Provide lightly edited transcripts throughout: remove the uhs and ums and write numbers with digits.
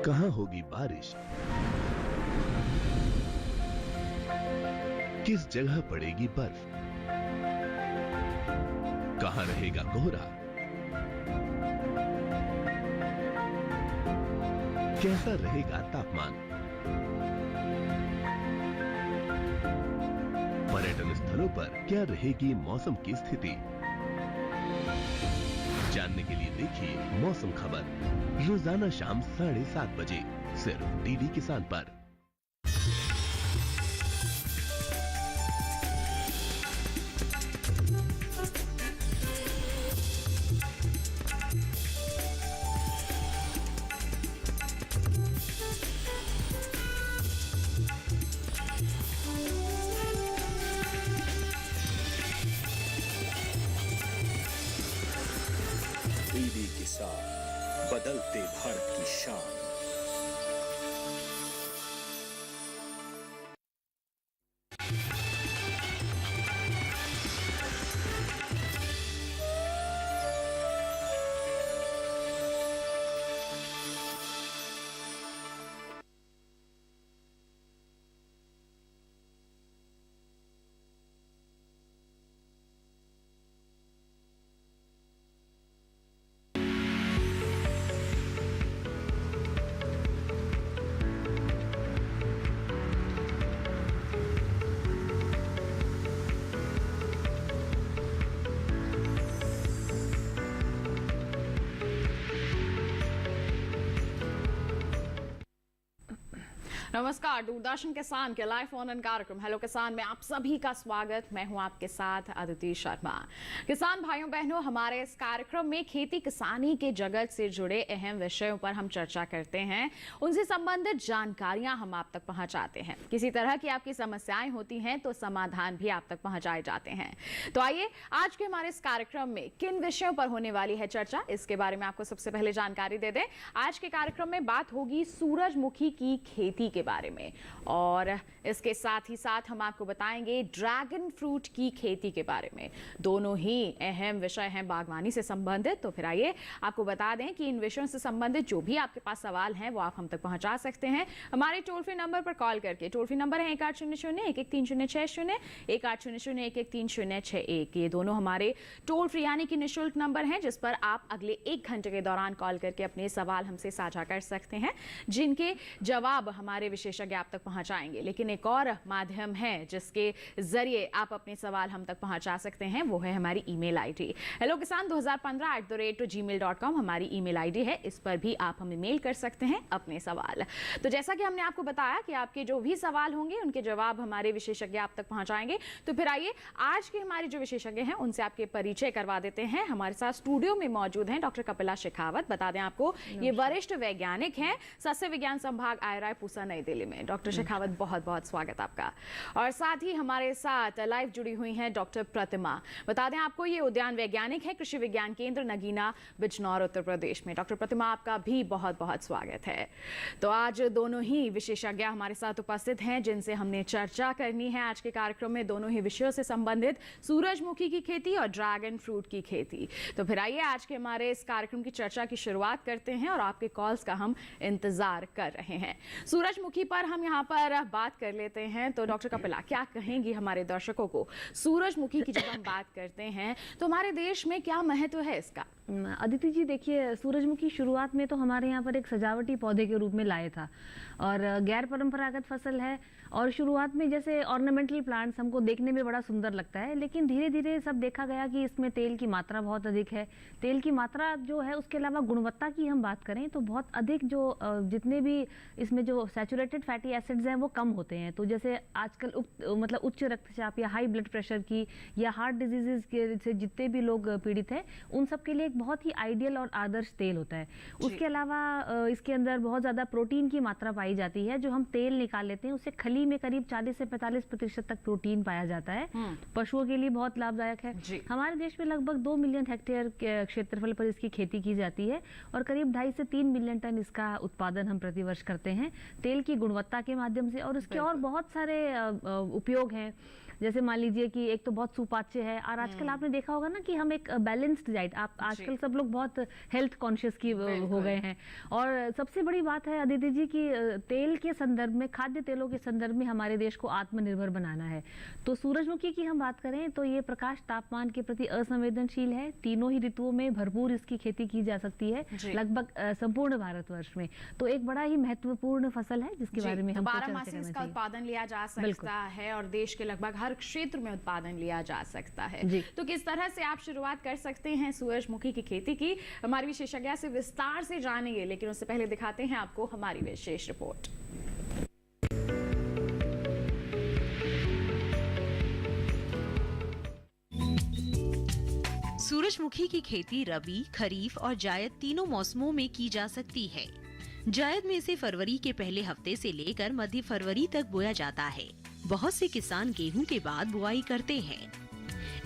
कहाँ होगी बारिश, किस जगह पड़ेगी बर्फ, कहाँ रहेगा कोहरा, कैसा रहेगा तापमान। पर्यटन स्थलों पर क्या रहेगी मौसम की स्थिति, जानने के लिए देखिए मौसम खबर रोजाना शाम 7:30 बजे सिर्फ डीडी किसान पर। डीडी किसान, बदलते भारत की शान। नमस्कार, दूरदर्शन किसान के लाइव फोन इन कार्यक्रम हेलो किसान में आप सभी का स्वागत। मैं हूं आपके साथ अदिति शर्मा। किसान भाइयों बहनों, हमारे इस कार्यक्रम में खेती किसानी के जगत से जुड़े अहम विषयों पर हम चर्चा करते हैं, उनसे संबंधित जानकारियां हम आप तक पहुंचाते हैं। किसी तरह की आपकी समस्याएं होती हैं तो समाधान भी आप तक पहुंचाए जाते हैं। तो आइए आज के हमारे इस कार्यक्रम में किन विषयों पर होने वाली है चर्चा, इसके बारे में आपको सबसे पहले जानकारी दे दें। आज के कार्यक्रम में बात होगी सूरजमुखी की खेती के बारे में, और इसके साथ ही साथ हम आपको बताएंगे ड्रैगन फ्रूट की खेती के बारे में। दोनों ही अहम विषय हैं बागवानी से संबंधित। तो फिर आइए आपको बता दें कि इन विषयों से संबंधित जो भी आपके पास सवाल हैं वो आप हम तक पहुंचा सकते हैं हमारे टोल फ्री नंबर पर कॉल करके। टोल फ्री नंबर है 1800-113060, 1800-113061। ये दोनों हमारे टोल फ्री यानी कि निःशुल्क नंबर हैं, जिस पर आप अगले 1 घंटे के दौरान कॉल करके अपने सवाल हमसे साझा कर सकते हैं, जिनके जवाब हमारे विशेषज्ञ आप तक पहुंचाएंगे। लेकिन एक और माध्यम है जिसके जरिए आप अपने सवाल हम तक पहुंचा सकते हैं, वो है हमारी ईमेल आईडी hellokisan2015@gmail.com हमारी ईमेल आईडी है। इस पर भी आप हमें मेल कर सकते हैं अपने सवाल। तो जैसा कि हमने आपको बताया कि आपके जो भी सवाल होंगे उनके जवाब हमारे विशेषज्ञ आप तक पहुंचाएंगे। तो फिर आइए आज के हमारे जो विशेषज्ञ हैं उनसे आपके परिचय करवा देते हैं। हमारे साथ स्टूडियो में मौजूद हैं डॉक्टर कपिला शेखावत। बता दें आपको, ये वरिष्ठ वैज्ञानिक हैं सस्य विज्ञान संभाग आयराय पूसा नई दिल्ली में। डॉक्टर शेखावत, बहुत बहुत स्वागत आपका। और साथ ही हमारे साथ लाइव जुड़ी हुई हैं डॉक्टर प्रतिमा। बता दें आपको, ये उद्यान वैज्ञानिक है कृषि विज्ञान केंद्र नगीना, बिजनौर, उत्तर प्रदेश में। डॉक्टर प्रतिमा, आपका भी बहुत बहुत स्वागत है। तो आज दोनों ही विशेषज्ञ हमारे साथ उपस्थित हैं जिनसे हमने चर्चा करनी है आज के कार्यक्रम में, दोनों ही विषयों से संबंधित, सूरजमुखी की खेती और ड्रैगन फ्रूट की खेती। तो फिर आइए आज के हमारे इस कार्यक्रम की चर्चा की शुरुआत करते हैं और आपके कॉल्स का हम इंतजार कर रहे हैं। सूरजमुखी पर हम यहाँ पर बात कर लेते हैं। तो डॉक्टर कपिला, क्या कहेंगी हमारे दर्शकों को, सूरजमुखी की जब हम बात करते हैं तो हमारे देश में क्या महत्व है इसका? अदिति जी, देखिए, सूरजमुखी शुरुआत में तो हमारे यहाँ पर एक सजावटी पौधे के रूप में लाया था और गैर परंपरागत फसल है। और शुरुआत में जैसे ऑर्नामेंटल प्लांट्स हमको देखने में बड़ा सुंदर लगता है, लेकिन धीरे धीरे सब देखा गया कि इसमें तेल की मात्रा बहुत अधिक है। तेल की मात्रा जो है, उसके अलावा गुणवत्ता की हम बात करें तो बहुत अधिक जो जितने भी इसमें जो सैचुरेटेड फैटी एसिड्स हैं वो कम होते हैं। तो जैसे आजकल मतलब उच्च रक्तचाप या हाई ब्लड प्रेशर की या हार्ट डिजीजेज के से जितने भी लोग पीड़ित हैं, उन सब के लिए एक बहुत ही आइडियल और आदर्श तेल होता है। उसके अलावा इसके अंदर बहुत ज़्यादा प्रोटीन की मात्रा पाई जाती है। जो हम तेल निकाल लेते हैं उससे खली में करीब 40 से 45% तक प्रोटीन पाया जाता है। पशुओं के लिए बहुत लाभदायक है। हमारे देश में लगभग 2 मिलियन हेक्टेयर के क्षेत्रफल पर इसकी खेती की जाती है और करीब 2.5 से 3 मिलियन टन इसका उत्पादन हम प्रतिवर्ष करते हैं। तेल की गुणवत्ता के माध्यम से, और उसके और बहुत सारे उपयोग हैं। जैसे मान लीजिए कि एक तो बहुत सुपाच्य है, और आजकल आपने देखा होगा ना कि हम एक बैलेंस्ड डाइट, आप आजकल सब लोग बहुत हेल्थ कॉन्शियस की हो गए हैं। और सबसे बड़ी बात है अदिति जी की तेल के संदर्भ में, खाद्य तेलों के संदर्भ में हमारे देश को आत्मनिर्भर बनाना है। तो सूरजमुखी की हम बात करें तो ये प्रकाश तापमान के प्रति असंवेदनशील है, तीनों ही ऋतुओं में भरपूर इसकी खेती की जा सकती है, लगभग संपूर्ण भारतवर्ष में। तो एक बड़ा ही महत्वपूर्ण फसल है जिसके बारे में हम 12 मास इसका उत्पादन लिया जा सकता है और देश के लगभग हर क्षेत्र में उत्पादन लिया जा सकता है। तो किस तरह से आप शुरुआत कर सकते हैं सूरजमुखी की खेती की, हमारी विशेषज्ञ से विस्तार से जानेंगे, लेकिन उससे पहले दिखाते हैं आपको हमारी विशेष रिपोर्ट। सूरजमुखी की खेती रबी, खरीफ और जायद तीनों मौसमों में की जा सकती है। जायद में इसे फरवरी के पहले हफ्ते से लेकर मध्य फरवरी तक बोया जाता है। बहुत से किसान गेहूं के बाद बुआई करते हैं।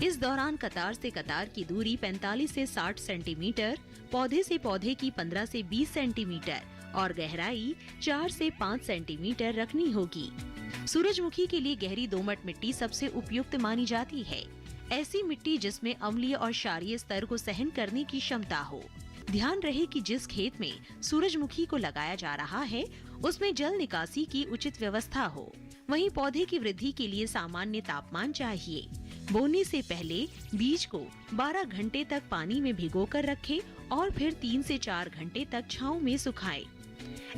इस दौरान कतार से कतार की दूरी 45 से 60 सेंटीमीटर, पौधे से पौधे की 15 से 20 सेंटीमीटर और गहराई 4 से 5 सेंटीमीटर रखनी होगी। सूरजमुखी के लिए गहरी दोमट मिट्टी सबसे उपयुक्त मानी जाती है। ऐसी मिट्टी जिसमें अम्लीय और क्षारीय स्तर को सहन करने की क्षमता हो। ध्यान रहे कि जिस खेत में सूरजमुखी को लगाया जा रहा है उसमें जल निकासी की उचित व्यवस्था हो। वहीं पौधे की वृद्धि के लिए सामान्य तापमान चाहिए। बोने से पहले बीज को 12 घंटे तक पानी में भिगोकर रखें और फिर 3 से 4 घंटे तक छांव में सुखाएं।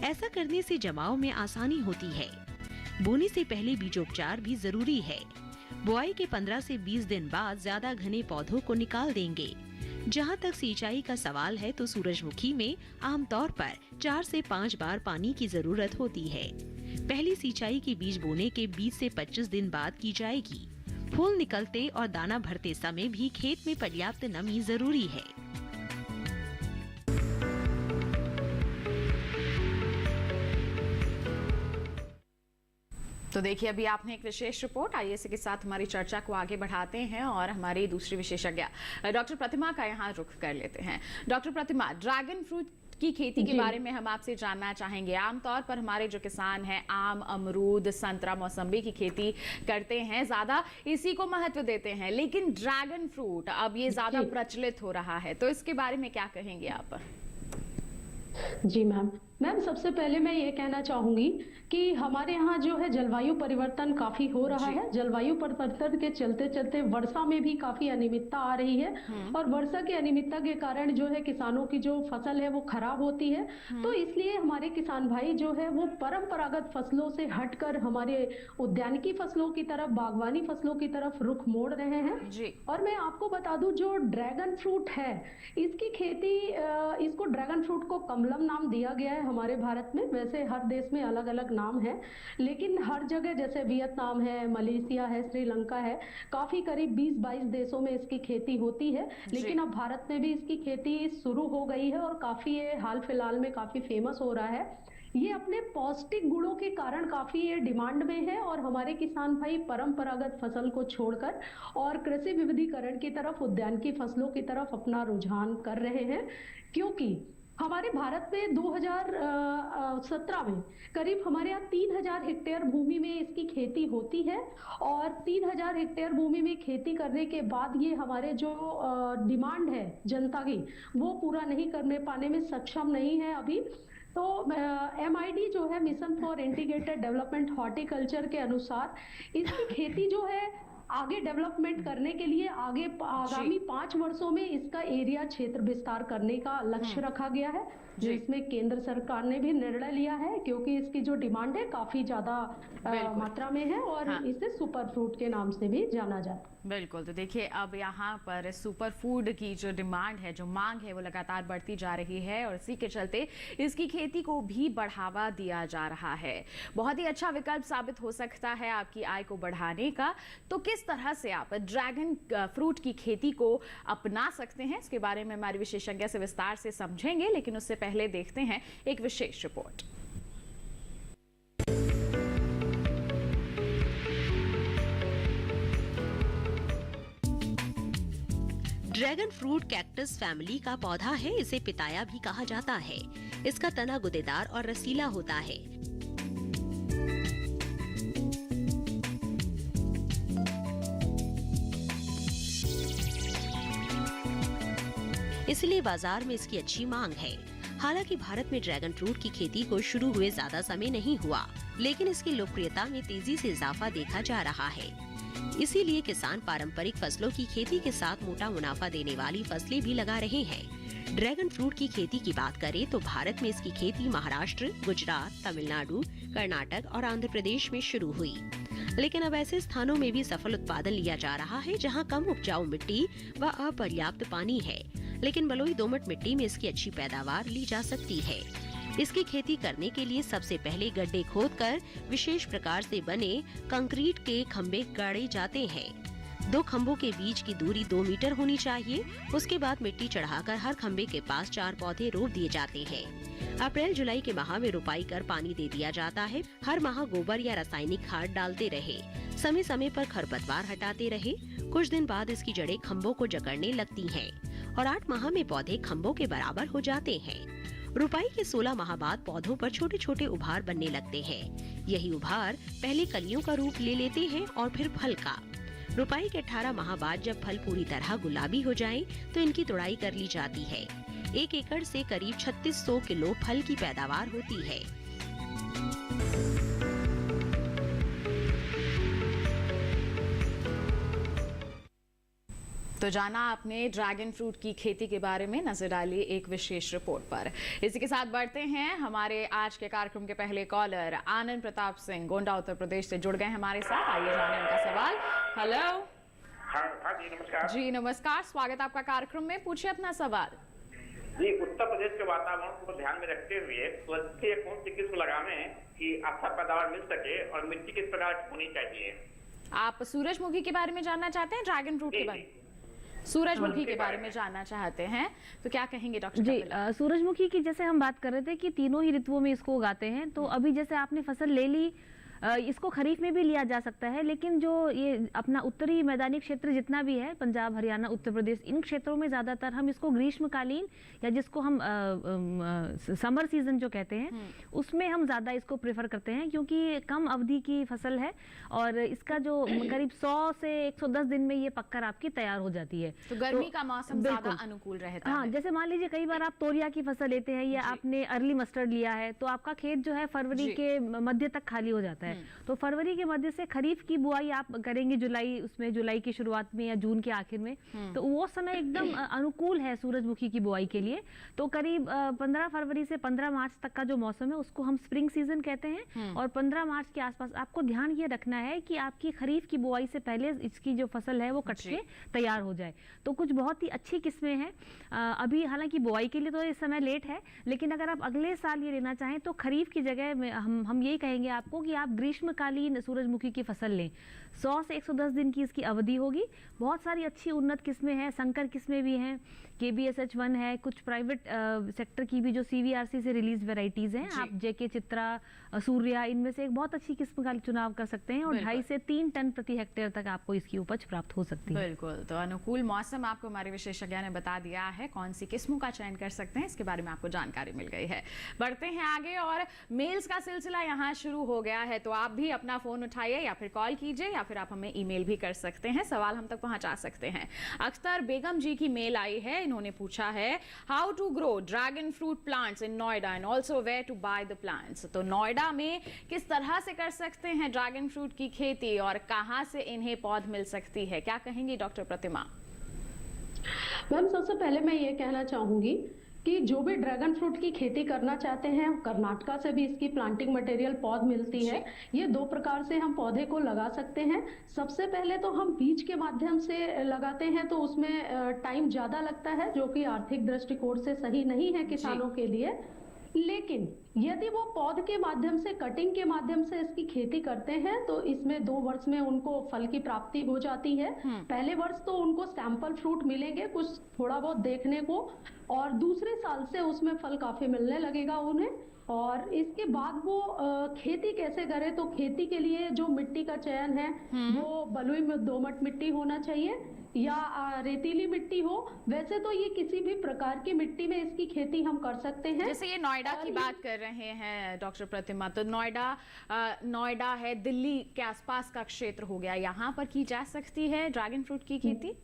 ऐसा करने से जमाव में आसानी होती है। बोने से पहले बीजोपचार भी जरूरी है। बुआई के 15 से 20 दिन बाद ज्यादा घने पौधों को निकाल देंगे। जहाँ तक सिंचाई का सवाल है तो सूरजमुखी में आमतौर पर 4 से 5 बार पानी की जरूरत होती है। पहली सिंचाई की बीज बोने के 20 से 25 दिन बाद की जाएगी। फूल निकलते और दाना भरते समय भी खेत में पर्याप्त नमी जरूरी है। तो देखिए अभी आपने एक विशेष रिपोर्ट, आइए इसी के साथ हमारी चर्चा को आगे बढ़ाते हैं और हमारी दूसरी विशेषज्ञ डॉक्टर प्रतिमा का यहाँ रुख कर लेते हैं। डॉक्टर प्रतिमा, ड्रैगन फ्रूट की खेती के बारे में हम आपसे जानना चाहेंगे। आमतौर पर हमारे जो किसान हैं आम, अमरूद, संतरा, मौसम्बी की खेती करते हैं, ज्यादा इसी को महत्व देते हैं, लेकिन ड्रैगन फ्रूट अब ये ज्यादा प्रचलित हो रहा है, तो इसके बारे में क्या कहेंगे आप? जी मैम, सबसे पहले मैं ये कहना चाहूंगी कि हमारे यहाँ जो है जलवायु परिवर्तन काफी हो रहा है। जलवायु परिवर्तन के चलते चलते वर्षा में भी काफी अनियमितता आ रही है और वर्षा की अनियमितता के कारण जो है किसानों की जो फसल है वो खराब होती है। तो इसलिए हमारे किसान भाई जो है वो परंपरागत फसलों से हटकर हमारे उद्यानिकी फसलों की तरफ, बागवानी फसलों की तरफ रुख मोड़ रहे हैं जी। और मैं आपको बता दूं, जो ड्रैगन फ्रूट है इसकी खेती, इसको ड्रैगन फ्रूट को कमलम नाम दिया गया है हमारे भारत में। वैसे हर देश में अलग अलग नाम है, लेकिन हर जगह जैसे वियतनाम है, मलेशिया है, श्रीलंका है, काफी करीब 20-22 देशों में इसकी खेती होती है। लेकिन अब भारत में भी इसकी खेती शुरू हो गई है और काफी ये हाल फिलहाल में काफी फेमस हो रहा है। ये अपने पौष्टिक गुणों के कारण काफी ये डिमांड में है और हमारे किसान भाई परंपरागत फसल को छोड़कर और कृषि विविधीकरण की तरफ, उद्यानिकी फसलों की तरफ अपना रुझान कर रहे हैं। क्योंकि हमारे भारत में 2017 में करीब हमारे यहाँ 3000 हेक्टेयर भूमि में इसकी खेती होती है और 3000 हेक्टेयर भूमि में खेती करने के बाद ये हमारे जो डिमांड है जनता की वो पूरा नहीं करने पाने में सक्षम नहीं है अभी। तो MID जो है, mission for integrated development horticulture के अनुसार इसकी खेती जो है आगे डेवलपमेंट करने के लिए आगामी 5 वर्षों में इसका एरिया क्षेत्र विस्तार करने का लक्ष्य रखा गया है, जिसमें केंद्र सरकार ने भी निर्णय लिया है क्योंकि इसकी जो डिमांड है काफी ज्यादा मात्रा में है और इसे सुपर फ्रूट के नाम से भी जाना जाता है। बिल्कुल, तो देखिए अब यहाँ पर सुपर फूड की जो डिमांड है, जो मांग है, वो लगातार बढ़ती जा रही है और इसी के चलते इसकी खेती को भी बढ़ावा दिया जा रहा है। बहुत ही अच्छा विकल्प साबित हो सकता है आपकी आय को बढ़ाने का। तो किस तरह से आप ड्रैगन फ्रूट की खेती को अपना सकते हैं, इसके बारे में हमारे विशेषज्ञ से विस्तार से समझेंगे, लेकिन उससे पहले देखते हैं एक विशेष रिपोर्ट। ड्रैगन फ्रूट कैक्टस फैमिली का पौधा है। इसे पिताया भी कहा जाता है। इसका तना गुदेदार और रसीला होता है। इसलिए बाजार में इसकी अच्छी मांग है। हालांकि भारत में ड्रैगन फ्रूट की खेती को शुरू हुए ज्यादा समय नहीं हुआ, लेकिन इसकी लोकप्रियता में तेजी से इजाफा देखा जा रहा है। इसीलिए किसान पारंपरिक फसलों की खेती के साथ मोटा मुनाफा देने वाली फसलें भी लगा रहे हैं। ड्रैगन फ्रूट की खेती की बात करें तो भारत में इसकी खेती महाराष्ट्र, गुजरात, तमिलनाडु, कर्नाटक और आंध्र प्रदेश में शुरू हुई। लेकिन अब ऐसे स्थानों में भी सफल उत्पादन लिया जा रहा है जहां कम उपजाऊ मिट्टी व अपर्याप्त पानी है, लेकिन बलुई दोमट मिट्टी में इसकी अच्छी पैदावार ली जा सकती है। इसकी खेती करने के लिए सबसे पहले गड्ढे खोदकर विशेष प्रकार से बने कंक्रीट के खंभे गाड़े जाते हैं। 2 खंभों के बीच की दूरी 2 मीटर होनी चाहिए। उसके बाद मिट्टी चढ़ाकर हर खंभे के पास 4 पौधे रोप दिए जाते हैं। अप्रैल जुलाई के माह में रोपाई कर पानी दे दिया जाता है। हर माह गोबर या रासायनिक खाद डालते रहे, समय समय पर खरपतवार हटाते रहे। कुछ दिन बाद इसकी जड़ें खंभों को जकड़ने लगती हैं और 8 माह में पौधे खंभों के बराबर हो जाते हैं। रुपाई के 16 माह बाद पौधों पर छोटे छोटे उभार बनने लगते हैं। यही उभार पहले कलियों का रूप ले लेते हैं और फिर फल का। रुपाई के 18 माह बाद जब फल पूरी तरह गुलाबी हो जाए तो इनकी तुड़ाई कर ली जाती है। 1 एकड़ से करीब 3600 किलो फल की पैदावार होती है। तो जाना आपने ड्रैगन फ्रूट की खेती के बारे में, नजर डाली एक विशेष रिपोर्ट पर। इसी के साथ बढ़ते हैं, हमारे आज के कार्यक्रम के पहले कॉलर आनंद प्रताप सिंह गोंडा उत्तर प्रदेश से जुड़ गए हमारे साथ। आइए जाने उनका सवाल। हेलो। हाँ जी नमस्कार। जी नमस्कार, स्वागत आपका कार्यक्रम में, पूछिए अपना सवाल। जी, उत्तर प्रदेश के वातावरण को ध्यान में रखते हुए सब्जी कौन सी किस्म लगावे कि अच्छा पैदावार मिल सके और मिट्टी किस प्रकार की होनी चाहिए? आप सूरजमुखी के बारे में जानना चाहते हैं, ड्रैगन फ्रूट के बारे में? सूरजमुखी के बारे में जानना चाहते हैं, तो क्या कहेंगे डॉक्टर? जी, सूरजमुखी की जैसे हम बात कर रहे थे कि तीनों ही ऋतुओं में इसको उगाते हैं, तो अभी जैसे आपने फसल ले ली, इसको खरीफ में भी लिया जा सकता है, लेकिन जो ये अपना उत्तरी मैदानी क्षेत्र जितना भी है, पंजाब, हरियाणा, उत्तर प्रदेश, इन क्षेत्रों में ज्यादातर हम इसको ग्रीष्मकालीन या जिसको हम समर सीजन जो कहते हैं, उसमें हम ज्यादा इसको प्रेफर करते हैं, क्योंकि कम अवधि की फसल है और इसका जो करीब 100 से 110 दिन में ये पककर आपकी तैयार हो जाती है। तो गर्मी का मौसम ज्यादा अनुकूल रहता है। हाँ, जैसे मान लीजिए कई बार आप तोरिया की फसल लेते हैं या आपने अर्ली मस्टर्ड लिया है, तो आपका खेत जो है फरवरी के मध्य तक खाली हो जाता है। तो फरवरी के मध्य से खरीफ की बुआई आप करेंगे जुलाई की शुरुआत में या जून के आखिर में, तो वो समय एकदम अनुकूल है सूरजमुखी की बुआई के लिए। तो करीब 15 फरवरी से 15 मार्च तक का जो मौसम है उसको हम स्प्रिंग सीजन कहते हैं, और 15 मार्च के आसपास आपको ध्यान ये रखना है कि आपकी खरीफ की बुआई से पहले इसकी जो फसल है वो कट के तैयार हो जाए। तो कुछ बहुत ही अच्छी किस्में हैं। अभी हालांकि बुआई के लिए तो इस समय लेट है, लेकिन अगर आप अगले साल ये लेना चाहें तो खरीफ की जगह में हम यही कहेंगे आपको कि आप ग्रीष्मकालीन सूरजमुखी की फसल लें। 100 से 110 दिन की इसकी अवधि होगी। बहुत सारी अच्छी उन्नत किस्में हैं, संकर किस्में भी हैं, KBSH1 है, कुछ प्राइवेट सेक्टर की भी जो CVRC से रिलीज वेराइटीज हैं, आप JK चित्रा, सूर्या, इनमें से एक बहुत अच्छी किस्म का चुनाव कर सकते हैं और 2.5 से 3 टन प्रति हेक्टेयर तक आपको इसकी उपज प्राप्त हो सकती है। बिल्कुल, तो अनुकूल मौसम आपको हमारे विशेषज्ञ ने बता दिया है, कौन सी किस्मों का चयन कर सकते हैं, इसके बारे में आपको जानकारी मिल गई है। बढ़ते हैं आगे और मेल्स का सिलसिला यहाँ शुरू हो गया है, तो आप भी अपना फोन उठाइए या फिर कॉल कीजिए या फिर आप हमें ईमेल भी कर सकते हैं, सवाल हम तक पहुंचा सकते हैं। अख्तर बेगम जी की मेल आई है, इन्होंने पूछा है how to grow dragon fruit plants in Noida and also where to buy the plants. तो नोएडा में किस तरह से कर सकते हैं ड्रैगन फ्रूट की खेती और कहां से इन्हें पौध मिल सकती है, क्या कहेंगी डॉक्टर प्रतिमा? मैम, सबसे पहले मैं ये कहना चाहूंगी कि जो भी ड्रैगन फ्रूट की खेती करना चाहते हैं, कर्नाटका से भी इसकी प्लांटिंग मटेरियल पौध मिलती है। ये 2 प्रकार से हम पौधे को लगा सकते हैं। सबसे पहले तो हम बीज के माध्यम से लगाते हैं, तो उसमें टाइम ज्यादा लगता है, जो कि आर्थिक दृष्टिकोण से सही नहीं है किसानों के लिए। लेकिन यदि वो पौध के माध्यम से, कटिंग के माध्यम से इसकी खेती करते हैं, तो इसमें 2 वर्ष में उनको फल की प्राप्ति हो जाती है। पहले वर्ष तो उनको सैंपल फ्रूट मिलेंगे कुछ थोड़ा बहुत देखने को, और दूसरे साल से उसमें फल काफी मिलने लगेगा उन्हें। और इसके बाद वो खेती कैसे करे, तो खेती के लिए जो मिट्टी का चयन है वो बलुई में दोमट मिट्टी होना चाहिए। या रेतीली मिट्टी हो, वैसे तो ये किसी भी प्रकार की मिट्टी में इसकी खेती हम कर सकते हैं। जैसे ये नोएडा की बात कर रहे हैं डॉक्टर प्रतिमा, तो नोएडा है, दिल्ली के आसपास का क्षेत्र हो गया, यहाँ पर की जा सकती है ड्रैगन फ्रूट की खेती?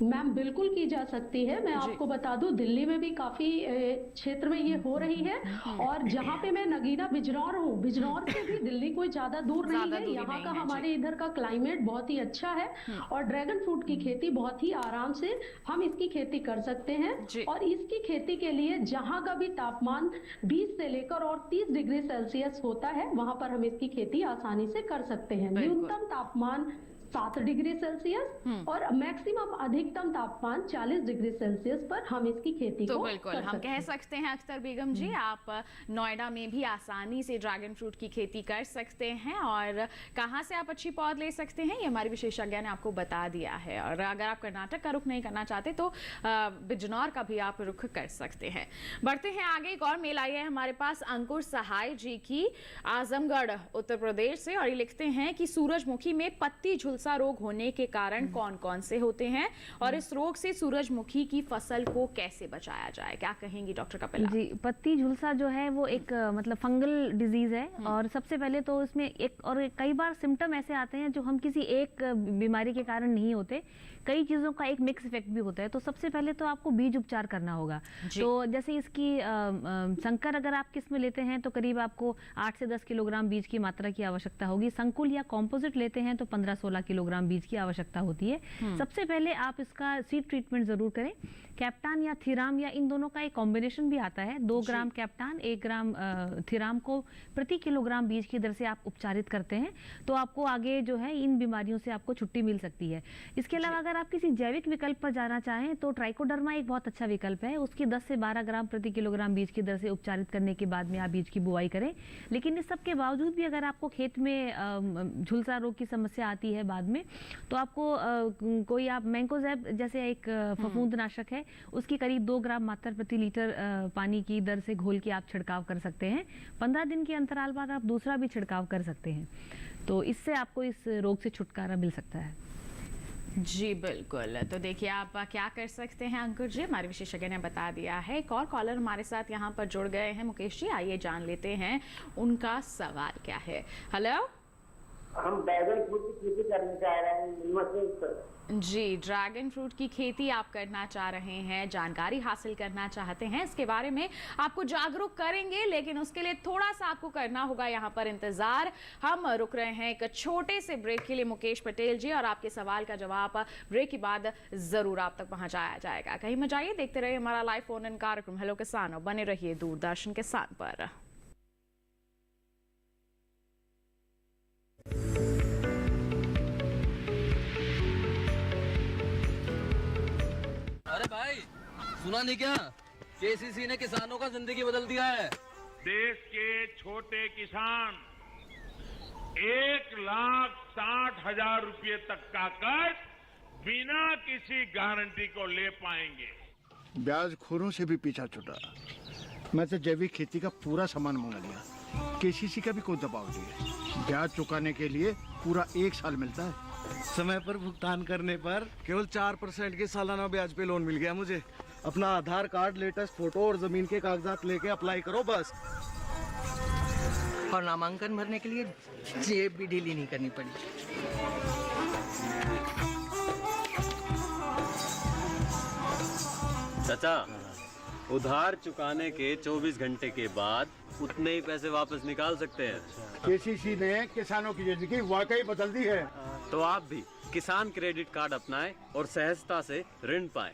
मैम बिल्कुल की जा सकती है। मैं आपको बता दूं, दिल्ली में भी काफी क्षेत्र में ये हो रही है, और जहाँ पे मैं नगीना बिजनौर हूँ, बिजनौर से भी दिल्ली कोई ज्यादा दूर नहीं है। यहाँ का हमारे इधर का क्लाइमेट बहुत ही अच्छा है, और ड्रैगन फ्रूट की खेती बहुत ही आराम से हम इसकी खेती कर सकते हैं। और इसकी खेती के लिए जहाँ का भी तापमान 20 से लेकर और 30 डिग्री सेल्सियस होता है, वहां पर हम इसकी खेती आसानी से कर सकते हैं। न्यूनतम तापमान 7 डिग्री सेल्सियस और मैक्सिमम अधिकतम तापमान 40 डिग्री सेल्सियस पर हम इसकी खेती तो को बिल्कुल हम कह सकते हैं अख्तर बेगम जी, आप नोएडा में भी आसानी से ड्रैगन फ्रूट की खेती कर सकते हैं। और कहां से आप अच्छी पौध ले सकते हैं ये हमारे विशेषज्ञ ने आपको बता दिया है। और अगर आप कर्नाटक का रुख नहीं करना चाहते तो बिजनौर का भी आप रुख कर सकते हैं। बढ़ते हैं आगे, एक और मेल आई है हमारे पास अंकुर सहाय जी की आजमगढ़ उत्तर प्रदेश से, और ये लिखते हैं कि सूरजमुखी में पत्ती झुलसा रोग होने के कारण कौन कौन से होते हैं, और इस रोग से सूरजमुखी की फसल को कैसे बचाया जाए, क्या कहेंगी डॉक्टर कपिला? जी, पत्ती झुलसा जो है वो एक मतलब फंगल डिजीज है, और सबसे पहले तो इसमें एक और कई बार सिम्टम ऐसे आते हैं जो हम किसी एक बीमारी के कारण नहीं होते, कई चीज़ों का एक मिक्स इफेक्ट भी होता है। तो सबसे पहले तो आपको बीज उपचार करना होगा। तो जैसे इसकी संकर अगर आप किस्म लेते हैं तो करीब आपको 8 से 10 किलोग्राम बीज की मात्रा की आवश्यकता होगी। संकुल या कॉम्पोजिट लेते हैं तो 15-16 किलोग्राम बीज की आवश्यकता होती है। सबसे पहले आप इसका सीड ट्रीटमेंट जरूर करें। कैप्टान या थीराम या इन दोनों का एक कॉम्बिनेशन भी आता है। 2 ग्राम कैप्टान 1 ग्राम थीराम को प्रति किलोग्राम बीज की दर से आप उपचारित करते हैं तो आपको आगे जो है इन बीमारियों से आपको छुट्टी मिल सकती है। इसके अलावा अगर आप किसी जैविक विकल्प पर जाना चाहें तो ट्राइकोडर्मा एक बहुत अच्छा विकल्प है। उसकी 10 से 12 ग्राम प्रति किलोग्राम बीज की दर से उपचारित करने के बाद में आप बीज की बुआई करें। लेकिन इस सब के बावजूद भी अगर आपको खेत में झुलसा रोग की समस्या आती है बाद में, तो आपको कोई आप मैंकोजेब जैसे एक फफूंदनाशक है, उसकी करीब 2 ग्राम मात्रा प्रति लीटर पानी की दर से घोल के आप छिड़काव कर सकते हैं। 15 दिन के अंतराल बाद आप दूसरा भी छिड़काव कर सकते हैं। तो इससे आपको इस रोग से छुटकारा मिल सकता है। जी बिल्कुल, तो देखिए आप क्या कर सकते हैं अंकुर जी, हमारे विशेषज्ञ ने बता दिया है। एक और कॉलर हमारे साथ यहाँ पर जुड़ गए हैं, मुकेश जी, आइए जान लेते हैं उनका सवाल क्या है। हेलो, हम ड्रैगन फ्रूट की खेती करना चाह रहे हैं। जी, ड्रैगन फ्रूट की खेती आप करना चाह रहे हैं, जानकारी हासिल करना चाहते हैं, इसके बारे में आपको जागरूक करेंगे, लेकिन उसके लिए थोड़ा सा आपको करना होगा यहाँ पर इंतजार। हम रुक रहे हैं एक छोटे से ब्रेक के लिए मुकेश पटेल जी, और आपके सवाल का जवाब ब्रेक के बाद जरूर आप तक पहुंचाया जाएगा। कहीं मत जाइए, देखते रहिए हमारा लाइव फोन इन कार्यक्रम हेलो किसान, बने रहिए दूरदर्शन किसान पर। अरे भाई, सुना नहीं क्या? केसीसी ने किसानों का जिंदगी बदल दिया है। देश के छोटे किसान 1,60,000 रुपये तक का कर्ज बिना किसी गारंटी को ले पाएंगे। ब्याज खोरों से भी पीछा छुटा। मैं तो जैविक खेती का पूरा सामान मंगा लिया। केसीसी का भी कोई दबाव नहीं है। ब्याज चुकाने के लिए पूरा 1 साल मिलता है। समय पर भुगतान करने पर केवल 4% के सालाना ब्याज पे लोन मिल गया मुझे। अपना आधार कार्ड, लेटेस्ट फोटो और जमीन के कागजात लेके अप्लाई करो बस। और नामांकन भरने के लिए जेब भी ढीली नहीं करनी पड़ी। चाचा, उधार चुकाने के 24 घंटे के बाद उतने ही पैसे वापस निकाल सकते हैं। केसीसी ने किसानों की जिंदगी वाकई बदल दी है। तो आप भी किसान क्रेडिट कार्ड अपनाएं और सहजता से ऋण पाएं।